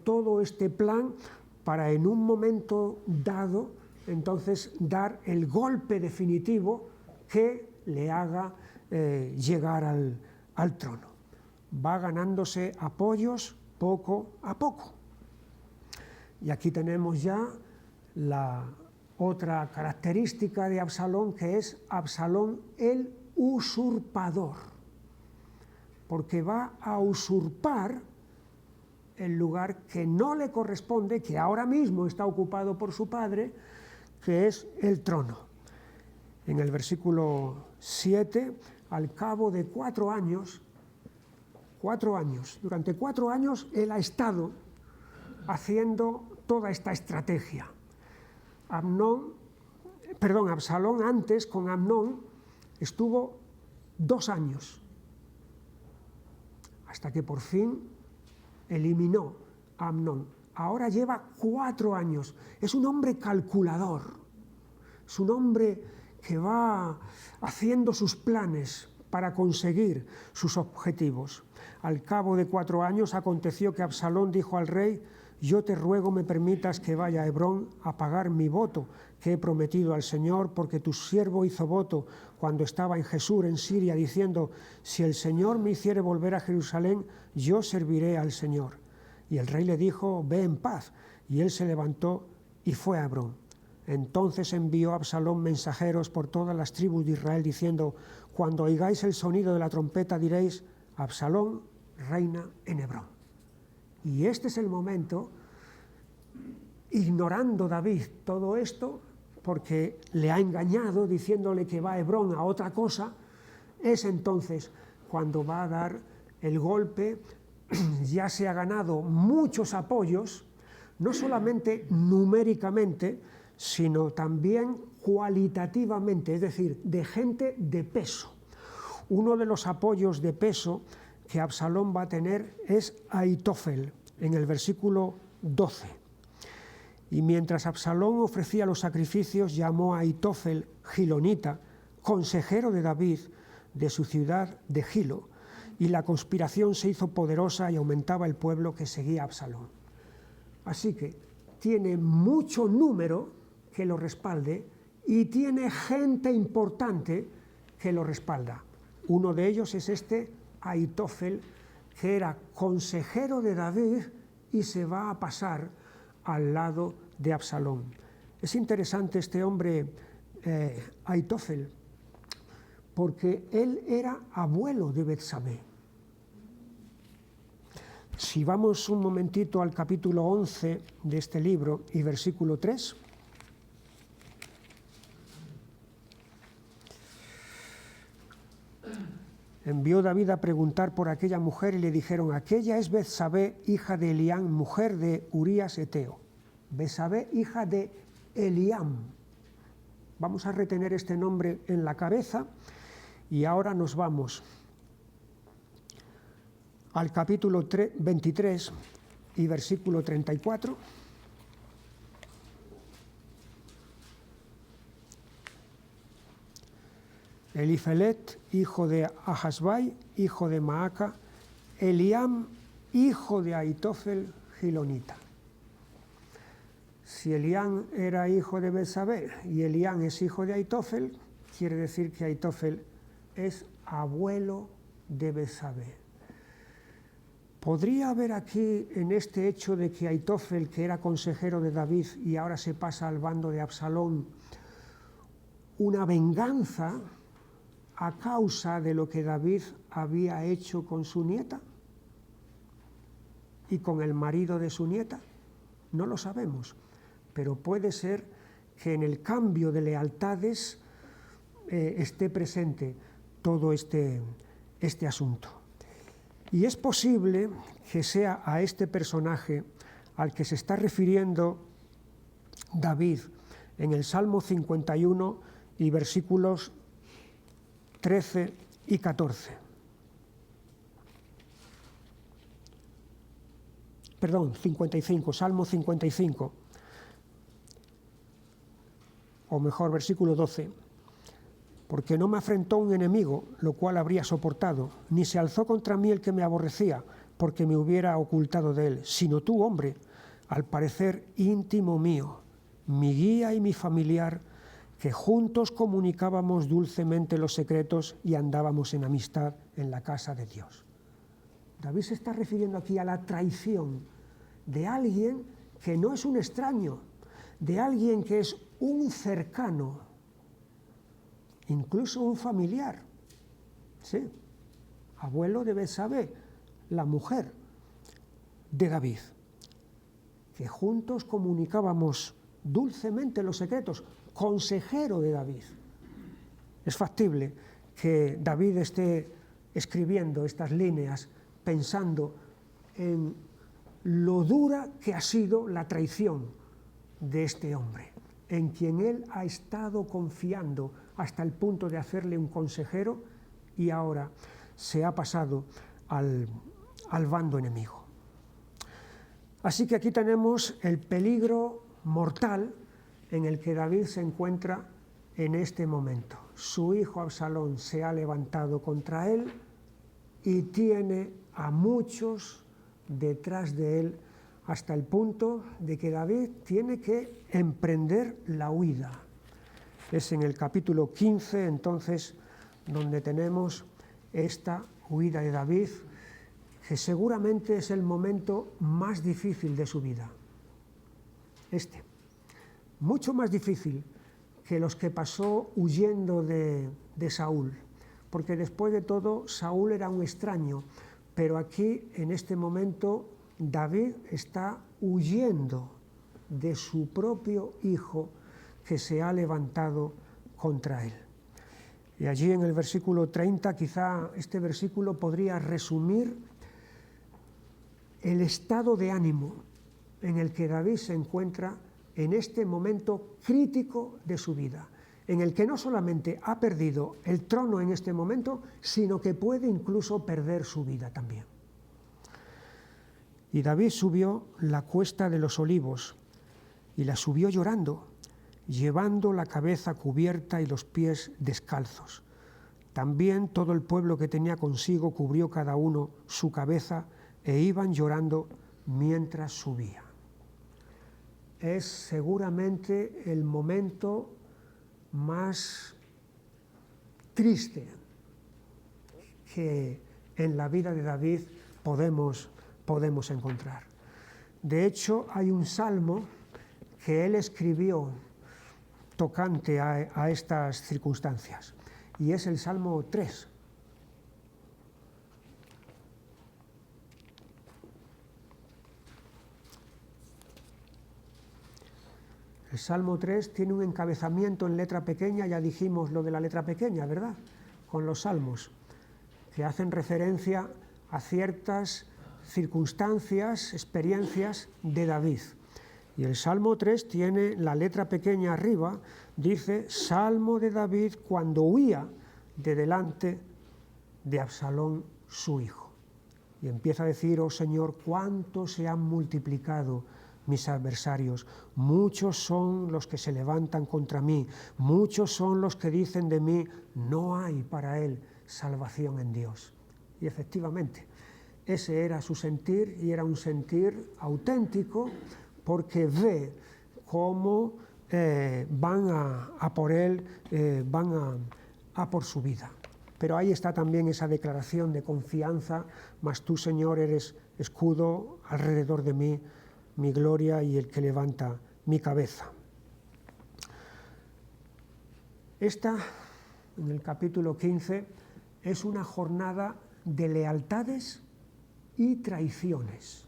todo este plan, para en un momento dado, entonces, dar el golpe definitivo que le haga llegar al trono. Va ganándose apoyos poco a poco. Y aquí tenemos ya la otra característica de Absalón, que es Absalón el usurpador, porque va a usurpar el lugar que no le corresponde, que ahora mismo está ocupado por su padre, que es el trono. En el versículo 7, al cabo de 4 años, durante 4 años él ha estado haciendo toda esta estrategia. Absalón antes con Amnón estuvo 2 años, hasta que por fin eliminó a Amnón. Ahora lleva 4 años. Es un hombre calculador, es un hombre que va haciendo sus planes para conseguir sus objetivos. Al cabo de 4 años aconteció que Absalón dijo al rey: yo te ruego me permitas que vaya a Hebrón a pagar mi voto que he prometido al Señor, porque tu siervo hizo voto cuando estaba en Jesús, en Siria, diciendo: si el Señor me hiciere volver a Jerusalén, yo serviré al Señor. Y el rey le dijo: ve en paz. Y él se levantó y fue a Hebrón. Entonces envió Absalón mensajeros por todas las tribus de Israel, diciendo: cuando oigáis el sonido de la trompeta diréis: Absalón reina en Hebrón. Y este es el momento, ignorando David todo esto, porque le ha engañado diciéndole que va a Hebrón a otra cosa, es entonces cuando va a dar el golpe. Ya se ha ganado muchos apoyos, no solamente numéricamente, sino también cualitativamente, es decir, de gente de peso. Uno de los apoyos de peso que Absalón va a tener es Ahitofel, en el versículo 12. Y mientras Absalón ofrecía los sacrificios, llamó a Ahitofel, gilonita, consejero de David, de su ciudad de Gilo, y la conspiración se hizo poderosa y aumentaba el pueblo que seguía a Absalón. Así que tiene mucho número que lo respalde y tiene gente importante que lo respalda. Uno de ellos es este Ahitofel, que era consejero de David y se va a pasar al lado de Absalón. Es interesante este hombre Ahitofel, porque él era abuelo de Betsabé. Si vamos un momentito al capítulo 11 de este libro y versículo 3. Envió David a preguntar por aquella mujer y le dijeron: aquella es Betsabé, hija de Eliam, mujer de Urías Eteo. Betsabé, hija de Eliam. Vamos a retener este nombre en la cabeza y ahora nos vamos al capítulo 23 y versículo 34. Elifelet, hijo de Ahasbai, hijo de Maaca, Eliam, hijo de Ahitofel, gilonita. Si Eliam era hijo de Betsabé y Eliam es hijo de Ahitofel, quiere decir que Ahitofel es abuelo de Betsabé. ¿Podría haber aquí, en este hecho de que Ahitofel, que era consejero de David y ahora se pasa al bando de Absalón, una venganza a causa de lo que David había hecho con su nieta y con el marido de su nieta? No lo sabemos, pero puede ser que en el cambio de lealtades esté presente todo este asunto. Y es posible que sea a este personaje al que se está refiriendo David en el Salmo 51 y versículos 13 y 14. Perdón, 55, Salmo 55, o mejor, versículo 12. Porque no me afrentó un enemigo, lo cual habría soportado, ni se alzó contra mí el que me aborrecía, porque me hubiera ocultado de él, sino tú, hombre, al parecer íntimo mío, mi guía y mi familiar, que juntos comunicábamos dulcemente los secretos y andábamos en amistad en la casa de Dios. David se está refiriendo aquí a la traición de alguien que no es un extraño, de alguien que es un cercano, incluso un familiar, sí, abuelo de Betsabé, la mujer de David, que juntos comunicábamos dulcemente los secretos, consejero de David. Es factible que David esté escribiendo estas líneas pensando en lo dura que ha sido la traición de este hombre, en quien él ha estado confiando hasta el punto de hacerle un consejero, y ahora se ha pasado al bando enemigo. Así que aquí tenemos el peligro mortal en el que David se encuentra en este momento. Su hijo Absalón se ha levantado contra él y tiene a muchos detrás de él, hasta el punto de que David tiene que emprender la huida. Es en el capítulo 15, entonces, donde tenemos esta huida de David, que seguramente es el momento más difícil de su vida. Mucho más difícil que los que pasó huyendo de Saúl, porque después de todo Saúl era un extraño, pero aquí, en este momento, David está huyendo de su propio hijo que se ha levantado contra él. Y allí en el versículo 30, quizá este versículo podría resumir el estado de ánimo en el que David se encuentra en este momento crítico de su vida, en el que no solamente ha perdido el trono en este momento, sino que puede incluso perder su vida también. Y David subió la cuesta de los Olivos, y la subió llorando, llevando la cabeza cubierta y los pies descalzos. También todo el pueblo que tenía consigo cubrió cada uno su cabeza e iban llorando mientras subía. Es seguramente el momento más triste que en la vida de David podemos encontrar. De hecho, hay un salmo que él escribió tocante a estas circunstancias, y es el Salmo 3. El Salmo 3 tiene un encabezamiento en letra pequeña, ya dijimos lo de la letra pequeña, ¿verdad? Con los salmos, que hacen referencia a ciertas circunstancias, experiencias de David. Y el Salmo 3 tiene la letra pequeña arriba, dice, Salmo de David cuando huía de delante de Absalón su hijo. Y empieza a decir, oh Señor, cuánto se han multiplicado mis adversarios, muchos son los que se levantan contra mí, muchos son los que dicen de mí, no hay para él salvación en Dios. Y efectivamente, ese era su sentir, y era un sentir auténtico, porque ve cómo van a por él, van a por su vida. Pero ahí está también esa declaración de confianza, mas tú, Señor, eres escudo alrededor de mí, mi gloria y el que levanta mi cabeza. Esta, en el capítulo 15, es una jornada de lealtades y traiciones.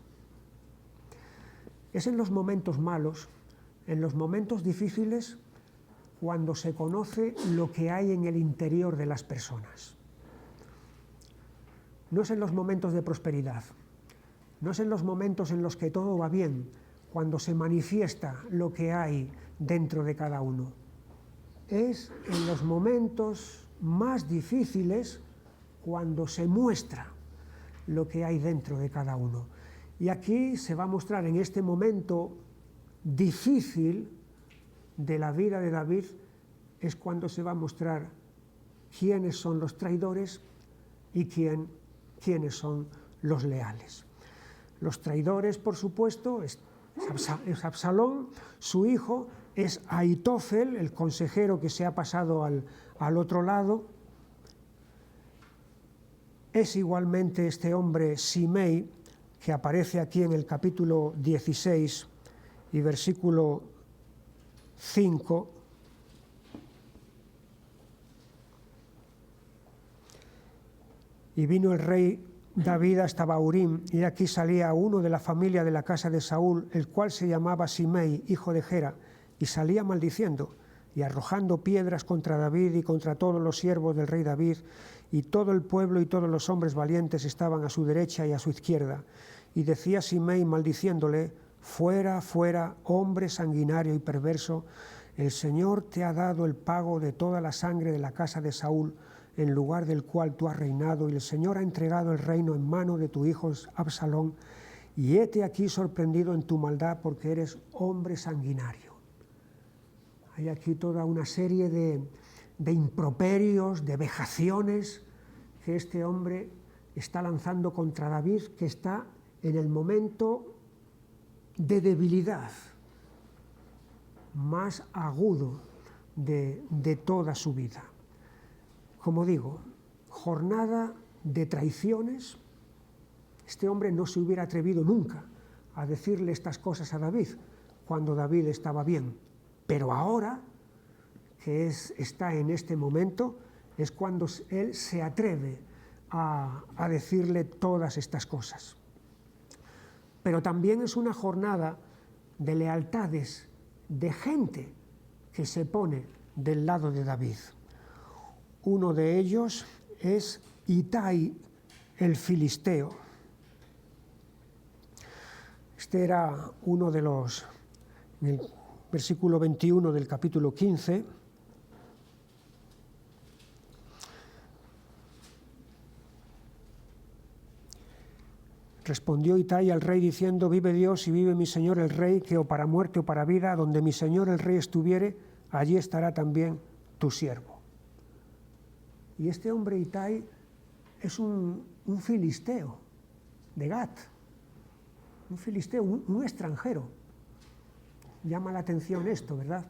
Es en los momentos malos, en los momentos difíciles, cuando se conoce lo que hay en el interior de las personas. No es en los momentos de prosperidad, no es en los momentos en los que todo va bien, cuando se manifiesta lo que hay dentro de cada uno. Es en los momentos más difíciles cuando se muestra lo que hay dentro de cada uno. Y aquí se va a mostrar en este momento difícil de la vida de David, es cuando se va a mostrar quiénes son los traidores y quiénes son los leales. Los traidores, por supuesto, es Absalón, su hijo, es Ahitofel, el consejero que se ha pasado al otro lado, es igualmente este hombre Simei, que aparece aquí en el capítulo 16 y versículo 5, y vino el rey David hasta Bahurim, y aquí salía uno de la familia de la casa de Saúl, el cual se llamaba Simei, hijo de Gera, y salía maldiciendo y arrojando piedras contra David y contra todos los siervos del rey David, y todo el pueblo y todos los hombres valientes estaban a su derecha y a su izquierda. Y decía Simei maldiciéndole, fuera, fuera, hombre sanguinario y perverso, el Señor te ha dado el pago de toda la sangre de la casa de Saúl, en lugar del cual tú has reinado, y el Señor ha entregado el reino en mano de tu hijo Absalón, y hete aquí sorprendido en tu maldad, porque eres hombre sanguinario. Hay aquí toda una serie de improperios, de vejaciones que este hombre está lanzando contra David, que está en el momento de debilidad más agudo de toda su vida. Como digo, jornada de traiciones. Este hombre no se hubiera atrevido nunca a decirle estas cosas a David cuando David estaba bien, pero ahora que está en este momento es cuando él se atreve a decirle todas estas cosas. Pero también es una jornada de lealtades, de gente que se pone del lado de David. Uno de ellos es Itai, el filisteo. Este era uno de los, en el versículo 21 del capítulo 15, respondió Itai al rey diciendo, vive Dios y vive mi señor el rey, que o para muerte o para vida, donde mi señor el rey estuviere, allí estará también tu siervo. Y este hombre Itai es un filisteo de Gat, un filisteo, un extranjero. Llama la atención esto, ¿verdad?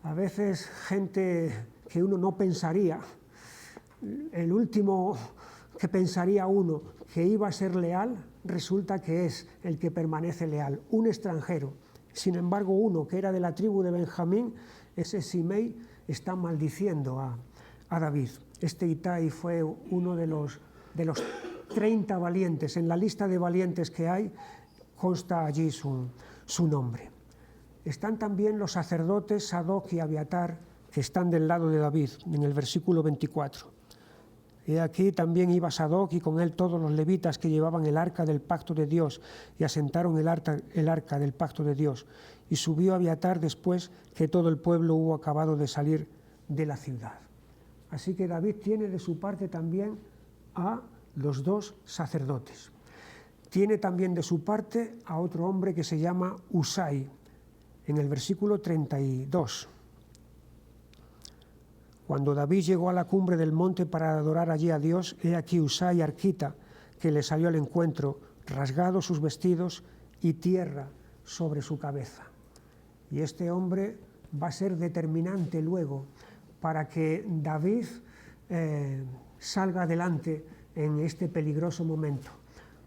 A veces gente que uno no pensaría, el último que pensaría uno que iba a ser leal, resulta que es el que permanece leal, un extranjero. Sin embargo, uno que era de la tribu de Benjamín, ese Simei, está maldiciendo a David. Este Itai fue uno de los 30 valientes. En la lista de valientes que hay consta allí su nombre. Están también los sacerdotes Sadoc y Abiatar, que están del lado de David, en el versículo 24. Y aquí también iba Sadoc y con él todos los levitas que llevaban el arca del pacto de Dios y asentaron el arca del pacto de Dios. Y subió Abiatar después que todo el pueblo hubo acabado de salir de la ciudad. Así que David tiene de su parte también a los 2 sacerdotes. Tiene también de su parte a otro hombre que se llama Usai, en el versículo 32. Cuando David llegó a la cumbre del monte para adorar allí a Dios, he aquí Usai arquita, que le salió al encuentro, rasgados sus vestidos y tierra sobre su cabeza. Y este hombre va a ser determinante luego para que David salga adelante en este peligroso momento,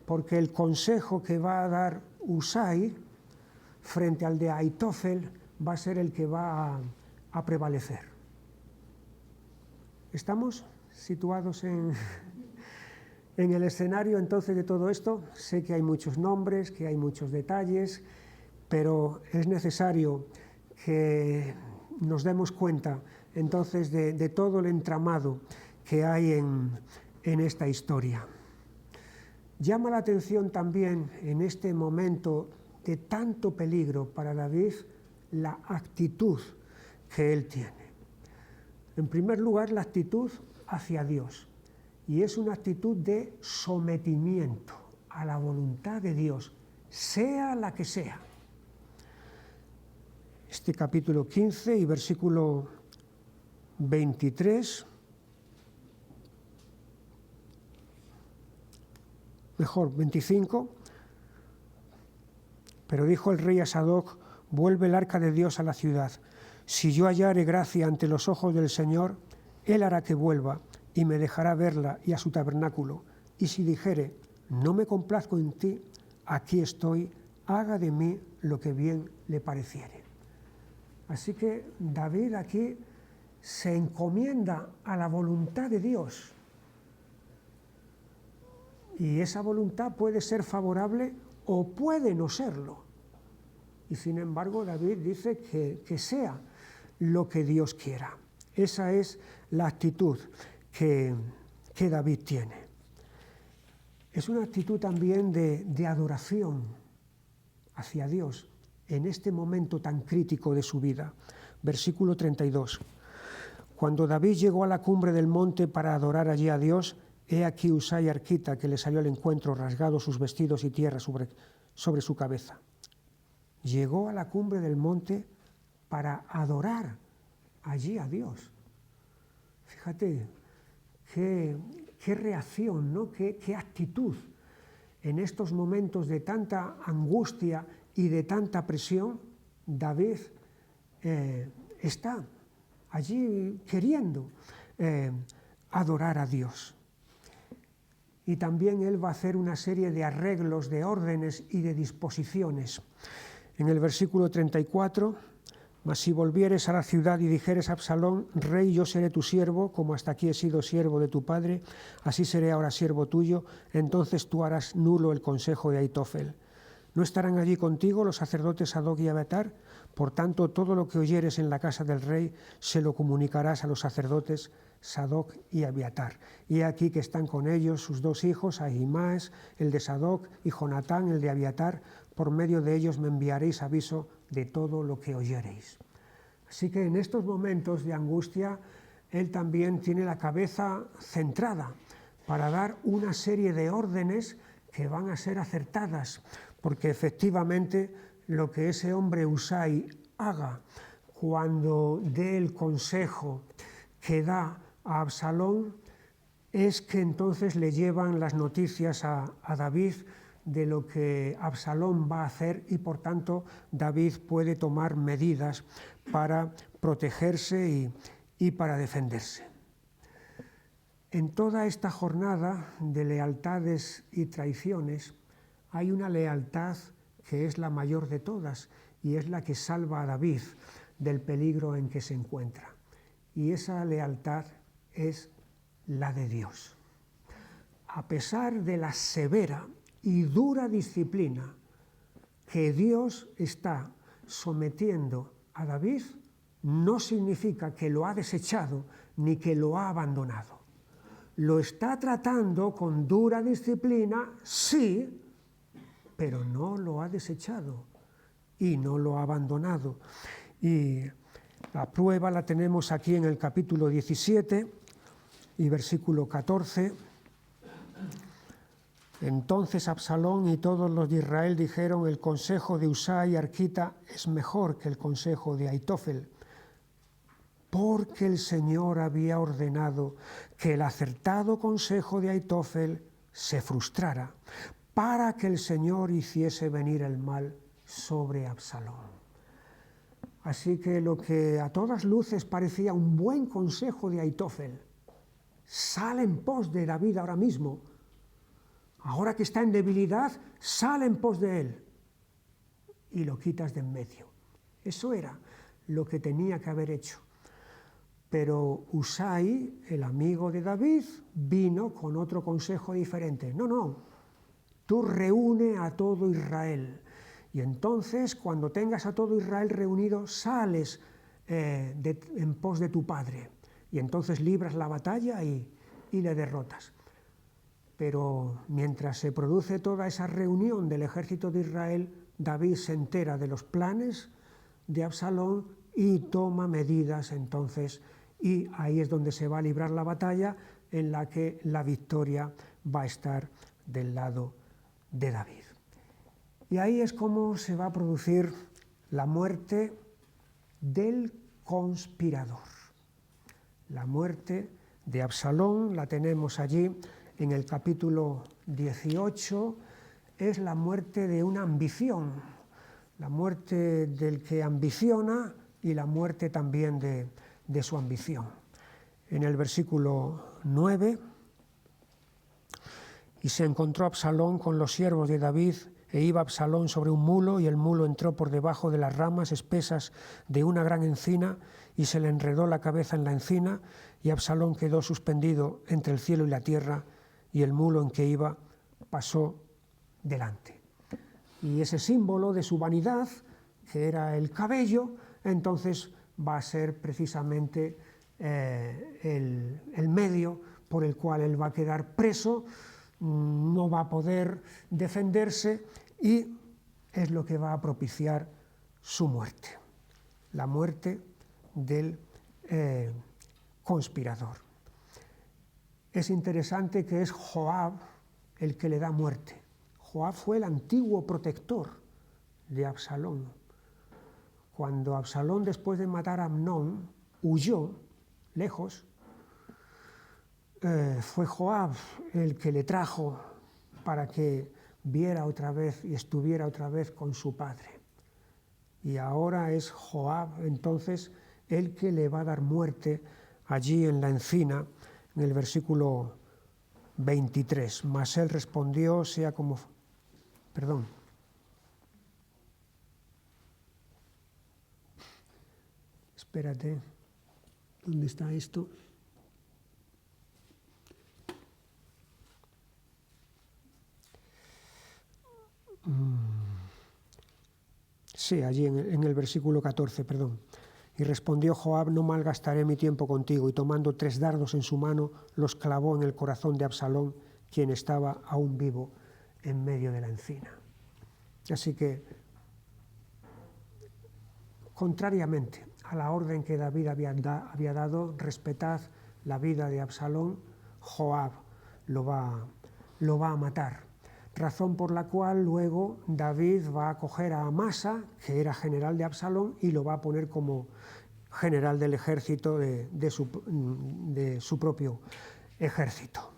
porque el consejo que va a dar Usai frente al de Aitofel va a ser el que va a prevalecer. ¿Estamos situados en el escenario entonces de todo esto? Sé que hay muchos nombres, que hay muchos detalles, pero es necesario que nos demos cuenta entonces de todo el entramado que hay en esta historia. Llama la atención también en este momento de tanto peligro para David la actitud que él tiene. En primer lugar, la actitud hacia Dios, y es una actitud de sometimiento a la voluntad de Dios, sea la que sea. Este capítulo 15 y versículo 23, mejor 25, pero dijo el rey a Sadoc: vuelve el arca de Dios a la ciudad. Si yo hallare gracia ante los ojos del Señor, Él hará que vuelva y me dejará verla y a su tabernáculo. Y si dijere: no me complazco en ti, aquí estoy, haga de mí lo que bien le pareciere. Así que David aquí se encomienda a la voluntad de Dios. Y esa voluntad puede ser favorable o puede no serlo. Y sin embargo David dice que sea lo que Dios quiera. Esa es la actitud que David tiene. Es una actitud también de adoración hacia Dios en este momento tan crítico de su vida. Versículo 32. Cuando David llegó a la cumbre del monte para adorar allí a Dios, he aquí Usai arquita, que le salió al encuentro, rasgado sus vestidos y tierra sobre su cabeza. Llegó a la cumbre del monte para adorar allí a Dios. Fíjate qué reacción, ¿no? Qué actitud en estos momentos de tanta angustia y de tanta presión. David está allí queriendo adorar a Dios. Y también él va a hacer una serie de arreglos, de órdenes y de disposiciones. En el versículo 34, mas si volvieres a la ciudad y dijeres a Absalón: rey, yo seré tu siervo, como hasta aquí he sido siervo de tu padre, así seré ahora siervo tuyo, entonces tú harás nulo el consejo de Aitofel. ¿No estarán allí contigo los sacerdotes Sadoc y Abiatar? Por tanto, todo lo que oyeres en la casa del rey se lo comunicarás a los sacerdotes Sadoc y Abiatar. Y aquí que están con ellos sus 2 hijos, Ahimaas, el de Sadoc, y Jonatán, el de Abiatar. Por medio de ellos me enviaréis aviso de todo lo que oyereis. Así que en estos momentos de angustia, él también tiene la cabeza centrada para dar una serie de órdenes que van a ser acertadas, porque efectivamente lo que ese hombre Usai haga cuando dé el consejo que da a Absalón es que entonces le llevan las noticias a David de lo que Absalón va a hacer y por tanto David puede tomar medidas para protegerse y para defenderse. En toda esta jornada de lealtades y traiciones hay una lealtad que es la mayor de todas y es la que salva a David del peligro en que se encuentra. Y esa lealtad es la de Dios. A pesar de la severa y dura disciplina que Dios está sometiendo a David, no significa que lo ha desechado ni que lo ha abandonado. Lo está tratando con dura disciplina, sí, pero no lo ha desechado y no lo ha abandonado. Y la prueba la tenemos aquí en el capítulo 17 y versículo 14. Entonces Absalón y todos los de Israel dijeron: el consejo de Husai arquita es mejor que el consejo de Ahitofel, porque el Señor había ordenado que el acertado consejo de Ahitofel se frustrara, para que el Señor hiciese venir el mal sobre Absalón. Así que lo que a todas luces parecía un buen consejo de Ahitofel sale en pos de David ahora mismo. Ahora que está en debilidad, sale en pos de él y lo quitas de en medio. Eso era lo que tenía que haber hecho. Pero Husai, el amigo de David, vino con otro consejo diferente. No, tú reúne a todo Israel. Y entonces, cuando tengas a todo Israel reunido, sales en pos de tu padre. Y entonces libras la batalla y le derrotas. Pero mientras se produce toda esa reunión del ejército de Israel, David se entera de los planes de Absalón y toma medidas entonces, y ahí es donde se va a librar la batalla en la que la victoria va a estar del lado de David. Y ahí es como se va a producir la muerte del conspirador. La muerte de Absalón la tenemos allí en el capítulo 18, es la muerte de una ambición, la muerte del que ambiciona y la muerte también de su ambición. En el versículo 9, y se encontró Absalón con los siervos de David, e iba Absalón sobre un mulo, y el mulo entró por debajo de las ramas espesas de una gran encina, y se le enredó la cabeza en la encina, y Absalón quedó suspendido entre el cielo y la tierra, y el mulo en que iba pasó delante. Y ese símbolo de su vanidad, que era el cabello, entonces va a ser precisamente el medio por el cual él va a quedar preso, no va a poder defenderse y es lo que va a propiciar su muerte, la muerte del conspirador. Es interesante que es Joab el que le da muerte. Joab fue el antiguo protector de Absalón. Cuando Absalón, después de matar a Amnón, huyó lejos, fue Joab el que le trajo para que viera otra vez y estuviera otra vez con su padre. Y ahora es Joab entonces el que le va a dar muerte allí en la encina, en el versículo 23. Mas él respondió, sea como... Perdón. Espérate. ¿Dónde está esto? Sí, allí en el versículo 14, perdón. Y respondió Joab: no malgastaré mi tiempo contigo. Y tomando 3 dardos en su mano, los clavó en el corazón de Absalón, quien estaba aún vivo en medio de la encina. Así que, contrariamente a la orden que David había dado, respetad la vida de Absalón, Joab lo va a matar. Razón por la cual luego David va a coger a Amasa, que era general de Absalón, y lo va a poner como general del ejército de su propio ejército.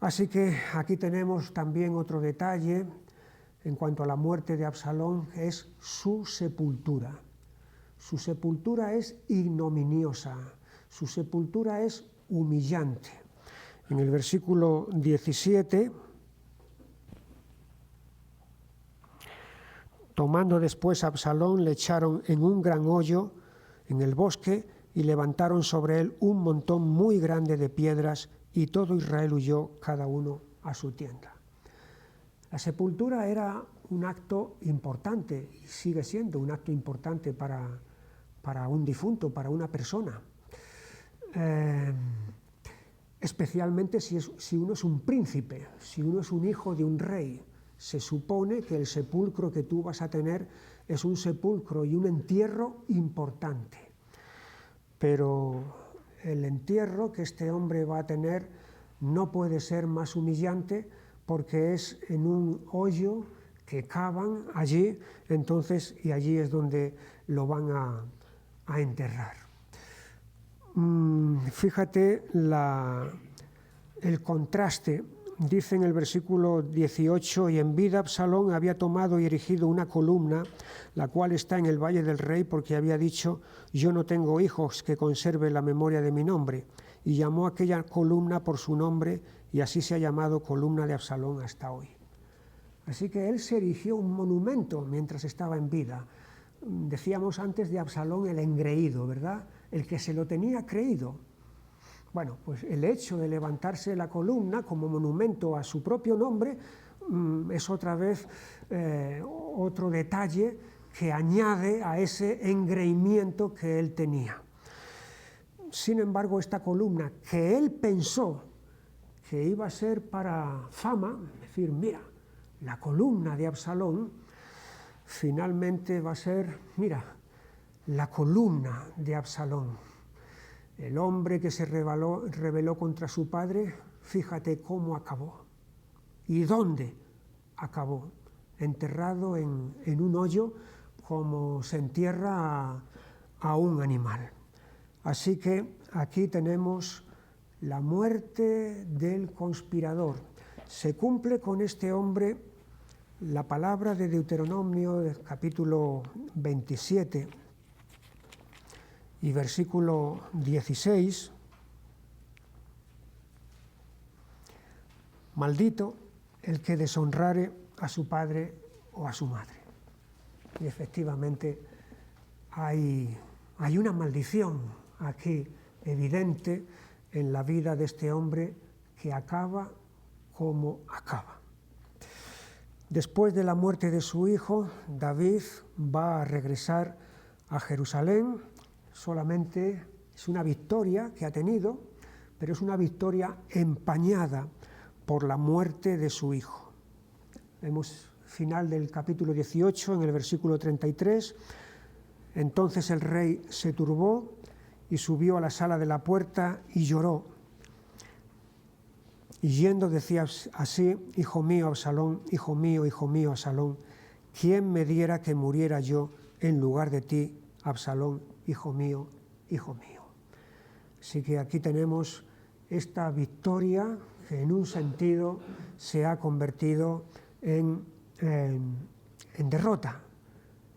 Así que aquí tenemos también otro detalle en cuanto a la muerte de Absalón, que es su sepultura. Su sepultura es ignominiosa, su sepultura es humillante. En el versículo 17, tomando después a Absalón, le echaron en un gran hoyo en el bosque y levantaron sobre él un montón muy grande de piedras, y todo Israel huyó, cada uno a su tienda. La sepultura era un acto importante, y sigue siendo un acto importante para un difunto, para una persona. Especialmente si uno es un príncipe, si uno es un hijo de un rey. Se supone que el sepulcro que tú vas a tener es un sepulcro y un entierro importante. Pero el entierro que este hombre va a tener no puede ser más humillante, porque es en un hoyo que cavan allí, entonces, y allí es donde lo van a enterrar. Fíjate el contraste. Dice en el versículo 18, y en vida Absalón había tomado y erigido una columna, la cual está en el valle del rey, porque había dicho, yo no tengo hijos que conserven la memoria de mi nombre, y llamó aquella columna por su nombre, y así se ha llamado columna de Absalón hasta hoy. Así que él se erigió un monumento mientras estaba en vida. Decíamos antes de Absalón el engreído, ¿verdad? El que se lo tenía creído. Bueno, pues el hecho de levantarse la columna como monumento a su propio nombre es otra vez otro detalle que añade a ese engreimiento que él tenía. Sin embargo, esta columna que él pensó que iba a ser para fama, es decir, mira, la columna de Absalón, finalmente va a ser, mira, la columna de Absalón. El hombre que se rebeló contra su padre, fíjate cómo acabó. ¿Y dónde acabó? Enterrado en un hoyo, como se entierra a un animal. Así que aquí tenemos la muerte del conspirador. Se cumple con este hombre la palabra de Deuteronomio, del capítulo 27, y versículo 16, maldito el que deshonrare a su padre o a su madre. Y efectivamente hay una maldición aquí evidente en la vida de este hombre, que acaba como acaba. Después de la muerte de su hijo, David va a regresar a Jerusalén. Solamente es una victoria que ha tenido, pero es una victoria empañada por la muerte de su hijo. Vemos final del capítulo 18, en el versículo 33. Entonces el rey se turbó y subió a la sala de la puerta y lloró. Y yendo decía así, hijo mío Absalón, hijo mío Absalón, ¿quién me diera que muriera yo en lugar de ti, Absalón, hijo mío, hijo mío? Así que aquí tenemos esta victoria que en un sentido se ha convertido en derrota.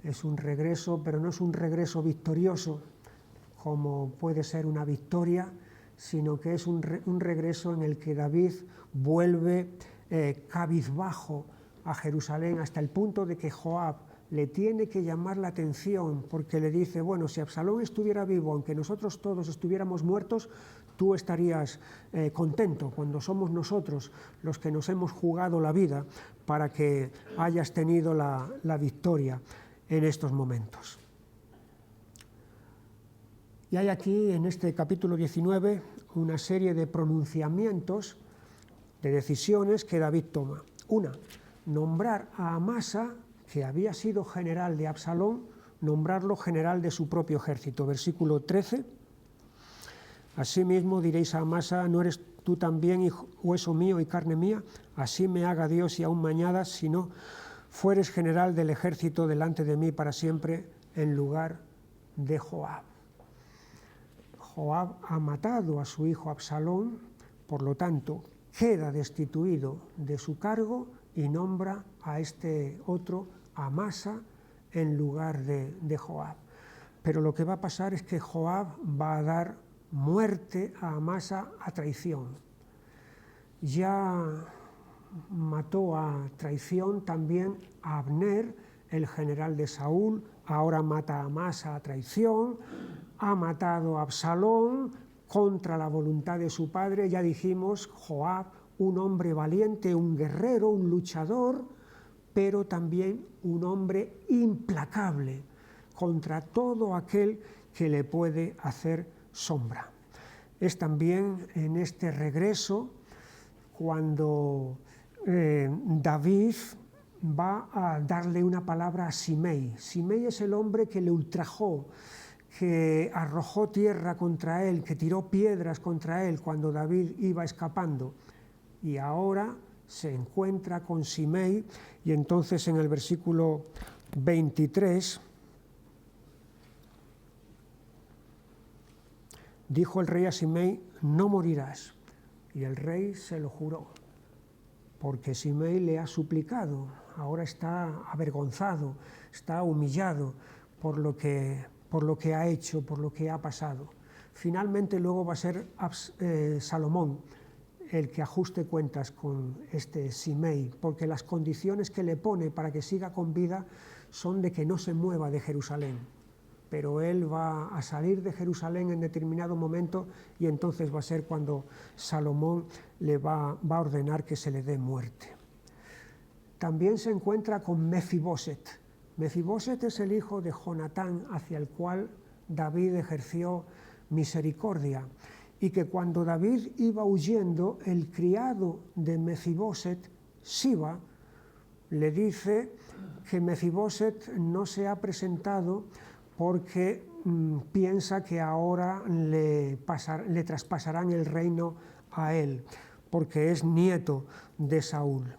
Es un regreso, pero no es un regreso victorioso, como puede ser una victoria, sino que es un regreso en el que David vuelve cabizbajo a Jerusalén, hasta el punto de que Joab le tiene que llamar la atención, porque le dice, bueno, si Absalón estuviera vivo, aunque nosotros todos estuviéramos muertos, tú estarías contento, cuando somos nosotros los que nos hemos jugado la vida para que hayas tenido la victoria en estos momentos. Y hay aquí, en este capítulo 19, una serie de pronunciamientos, de decisiones que David toma. Una, nombrar a Amasa, que había sido general de Absalón, nombrarlo general de su propio ejército. Versículo 13. Asimismo diréis a Amasa, ¿no eres tú también hueso mío y carne mía? Así me haga Dios y aún me añadas, si no fueres general del ejército delante de mí para siempre, en lugar de Joab. Joab ha matado a su hijo Absalón, por lo tanto, queda destituido de su cargo y nombra a este otro, Amasa, en lugar de Joab. Pero lo que va a pasar es que Joab va a dar muerte a Amasa a traición. Ya mató a traición también a Abner, el general de Saúl, ahora mata a Amasa a traición, ha matado a Absalón contra la voluntad de su padre. Ya dijimos, Joab, un hombre valiente, un guerrero, un luchador, pero también un hombre implacable contra todo aquel que le puede hacer sombra. Es también en este regreso cuando David va a darle una palabra a Simei. Simei es el hombre que le ultrajó, que arrojó tierra contra él, que tiró piedras contra él cuando David iba escapando. Y ahora se encuentra con Simei, y entonces en el versículo 23 dijo el rey a Simei: no morirás. Y el rey se lo juró, porque Simei le ha suplicado. Ahora está avergonzado, está humillado por lo que ha hecho, por lo que ha pasado. Finalmente luego va a ser Salomón el que ajuste cuentas con este Simei, porque las condiciones que le pone para que siga con vida son de que no se mueva de Jerusalén. Pero él va a salir de Jerusalén en determinado momento, y entonces va a ser cuando Salomón le va a ordenar que se le dé muerte. También se encuentra con Mefiboset. Mefiboset es el hijo de Jonatán, hacia el cual David ejerció misericordia, y que cuando David iba huyendo, el criado de Mefiboset, Siba, le dice que Mefiboset no se ha presentado porque piensa que ahora le traspasarán el reino a él, porque es nieto de Saúl.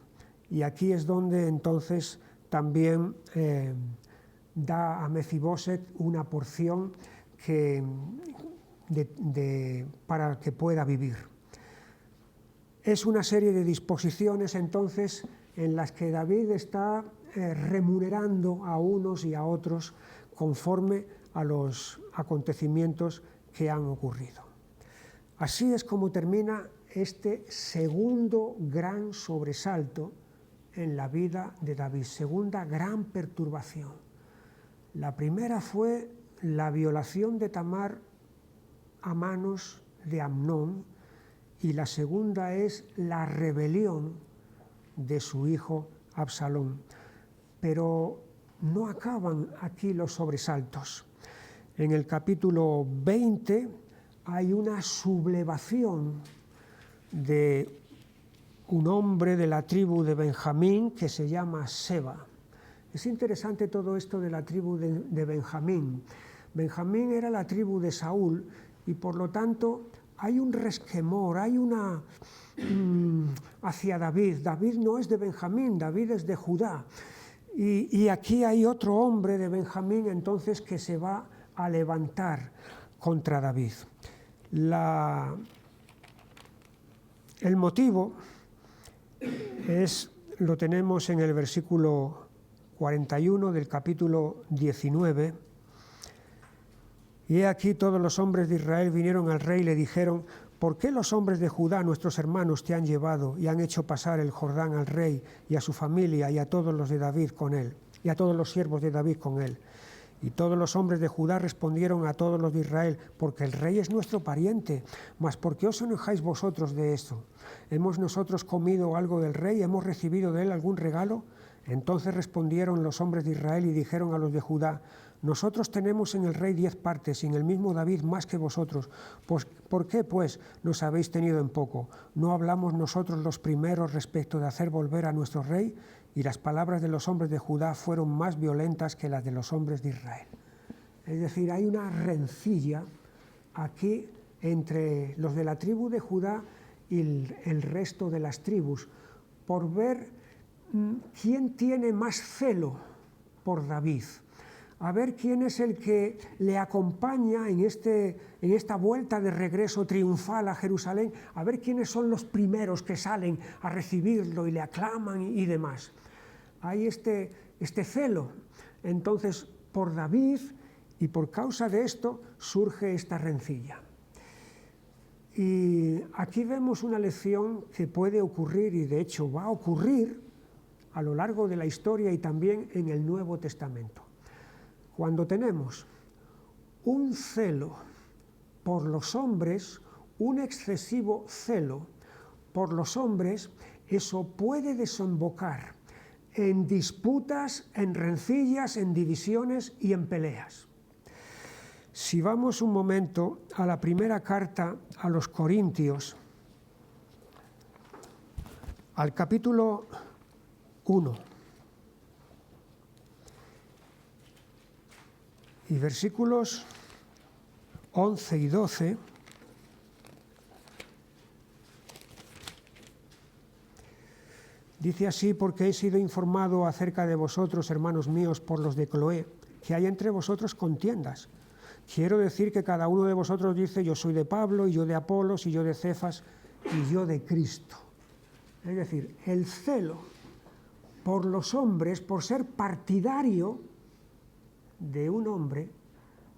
Y aquí es donde entonces también da a Mefiboset una porción para que pueda vivir. Es una serie de disposiciones entonces en las que David está remunerando a unos y a otros conforme a los acontecimientos que han ocurrido. Así es como termina este segundo gran sobresalto en la vida de David, segunda gran perturbación. La primera fue la violación de Tamar a manos de Amnón, y la segunda es la rebelión de su hijo Absalón. Pero no acaban aquí los sobresaltos. En el capítulo 20 hay una sublevación de un hombre de la tribu de Benjamín que se llama Seba. Es interesante todo esto de la tribu de Benjamín. Benjamín era la tribu de Saúl, y por lo tanto hay un resquemor, hay una hacia David. David no es de Benjamín, David es de Judá. Y aquí hay otro hombre de Benjamín entonces que se va a levantar contra David. El motivo lo tenemos en el versículo 41 del capítulo 19. Y he aquí todos los hombres de Israel vinieron al rey y le dijeron: ¿por qué los hombres de Judá, nuestros hermanos, te han llevado y han hecho pasar el Jordán al rey y a su familia y a todos los de David con él, y a todos los siervos de David con él? Y todos los hombres de Judá respondieron a todos los de Israel: porque el rey es nuestro pariente. Mas ¿por qué os enojáis vosotros de esto? ¿Hemos nosotros comido algo del rey? ¿Hemos recibido de él algún regalo? Entonces respondieron los hombres de Israel y dijeron a los de Judá: nosotros tenemos en el rey 10 partes, y en el mismo David más que vosotros. Pues, ¿por qué, pues, nos habéis tenido en poco? ¿No hablamos nosotros los primeros respecto de hacer volver a nuestro rey? Y las palabras de los hombres de Judá fueron más violentas que las de los hombres de Israel. Es decir, hay una rencilla aquí entre los de la tribu de Judá y el resto de las tribus, por ver quién tiene más celo por David. a ver quién es el que le acompaña en esta vuelta de regreso triunfal a Jerusalén, a ver quiénes son los primeros que salen a recibirlo y le aclaman y demás. Hay este celo. Entonces, por David y por causa de esto surge esta rencilla. Y aquí vemos una lección que puede ocurrir, y de hecho va a ocurrir a lo largo de la historia y también en el Nuevo Testamento. Cuando tenemos un celo por los hombres, un excesivo celo por los hombres, eso puede desembocar en disputas, en rencillas, en divisiones y en peleas. Si vamos un momento a la primera carta a los Corintios, al capítulo 1, y versículos 11 y 12, dice así: porque he sido informado acerca de vosotros, hermanos míos, por los de Cloé, que hay entre vosotros contiendas. Quiero decir que cada uno de vosotros dice: yo soy de Pablo, y yo de Apolos, y yo de Cefas, y yo de Cristo. Es decir, el celo por los hombres, por ser partidario de un hombre,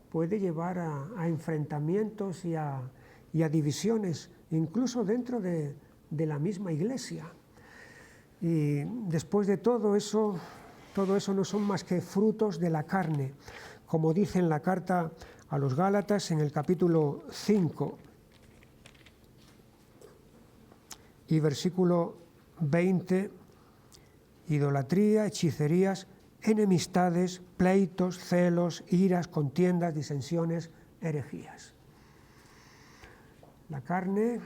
puede llevar a enfrentamientos y a divisiones, incluso dentro de la misma iglesia. Y después de todo eso no son más que frutos de la carne, como dice en la carta a los Gálatas en el capítulo 5 y versículo 20, idolatría, hechicerías, enemistades, pleitos, celos, iras, contiendas, disensiones, herejías. La carne,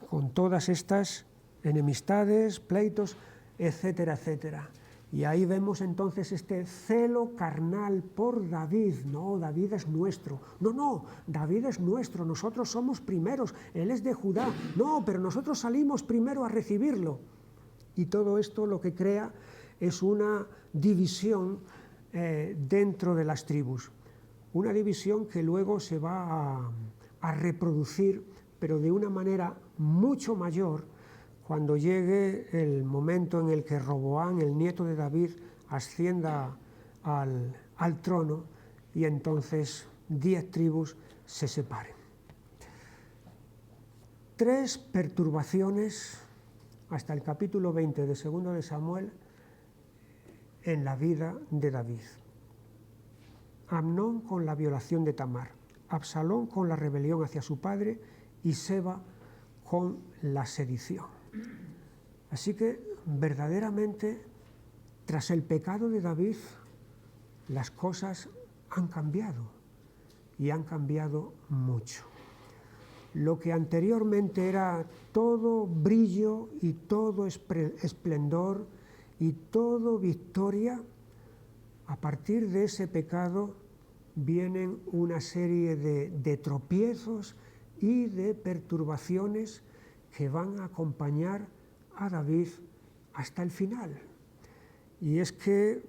con todas estas enemistades, pleitos, etcétera, etcétera. Y ahí vemos entonces este celo carnal por David. No, David es nuestro. No, David es nuestro. Nosotros somos primeros. Él es de Judá. No, pero nosotros salimos primero a recibirlo. Y todo esto lo que crea es una división dentro de las tribus. Una división que luego se va a reproducir, pero de una manera mucho mayor, cuando llegue el momento en el que Roboam, el nieto de David, ascienda al trono, y entonces 10 tribus se separen. 3 perturbaciones hasta el capítulo 20 de 2 de Samuel en la vida de David. Amnón con la violación de Tamar, Absalón con la rebelión hacia su padre y Seba con la sedición. Así que verdaderamente, tras el pecado de David, las cosas han cambiado, y han cambiado mucho. Lo que anteriormente era todo brillo y todo esplendor y todo victoria, a partir de ese pecado vienen una serie de tropiezos y de perturbaciones que van a acompañar a David hasta el final. Y es que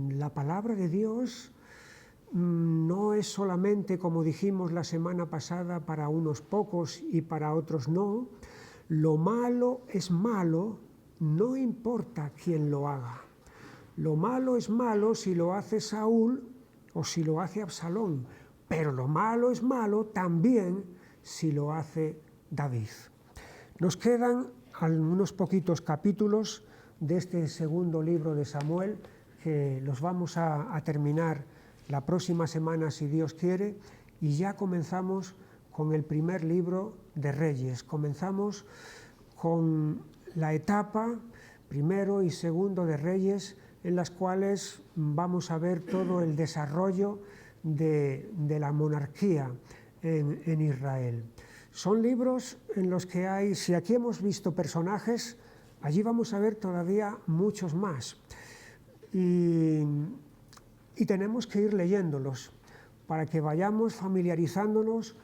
la palabra de Dios no es solamente, como dijimos la semana pasada, para unos pocos y para otros no. Lo malo es malo, no importa quién lo haga. Lo malo es malo si lo hace Saúl o si lo hace Absalón, pero lo malo es malo también si lo hace David. Nos quedan unos poquitos capítulos de este segundo libro de Samuel, que los vamos a terminar la próxima semana, si Dios quiere, y ya comenzamos con el primer libro de Reyes. Comenzamos con la etapa primero y segundo de Reyes, en las cuales vamos a ver todo el desarrollo de la monarquía en Israel. Son libros en los que hay, si aquí hemos visto personajes, allí vamos a ver todavía muchos más. Y tenemos que ir leyéndolos para que vayamos familiarizándonos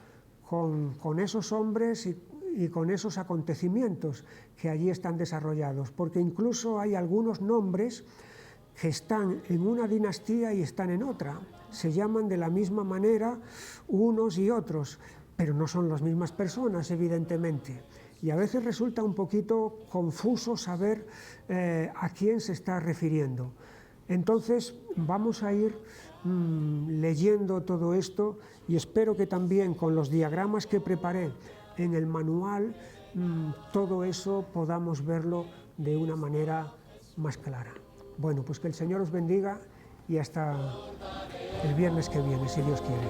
con esos hombres y con esos acontecimientos que allí están desarrollados, porque incluso hay algunos nombres que están en una dinastía y están en otra. Se llaman de la misma manera unos y otros, pero no son las mismas personas, evidentemente. Y a veces resulta un poquito confuso saber a quién se está refiriendo. Entonces vamos a ir leyendo todo esto y espero que también con los diagramas que preparé en el manual todo eso podamos verlo de una manera más clara. Bueno, pues que el Señor os bendiga y hasta el viernes que viene, si Dios quiere.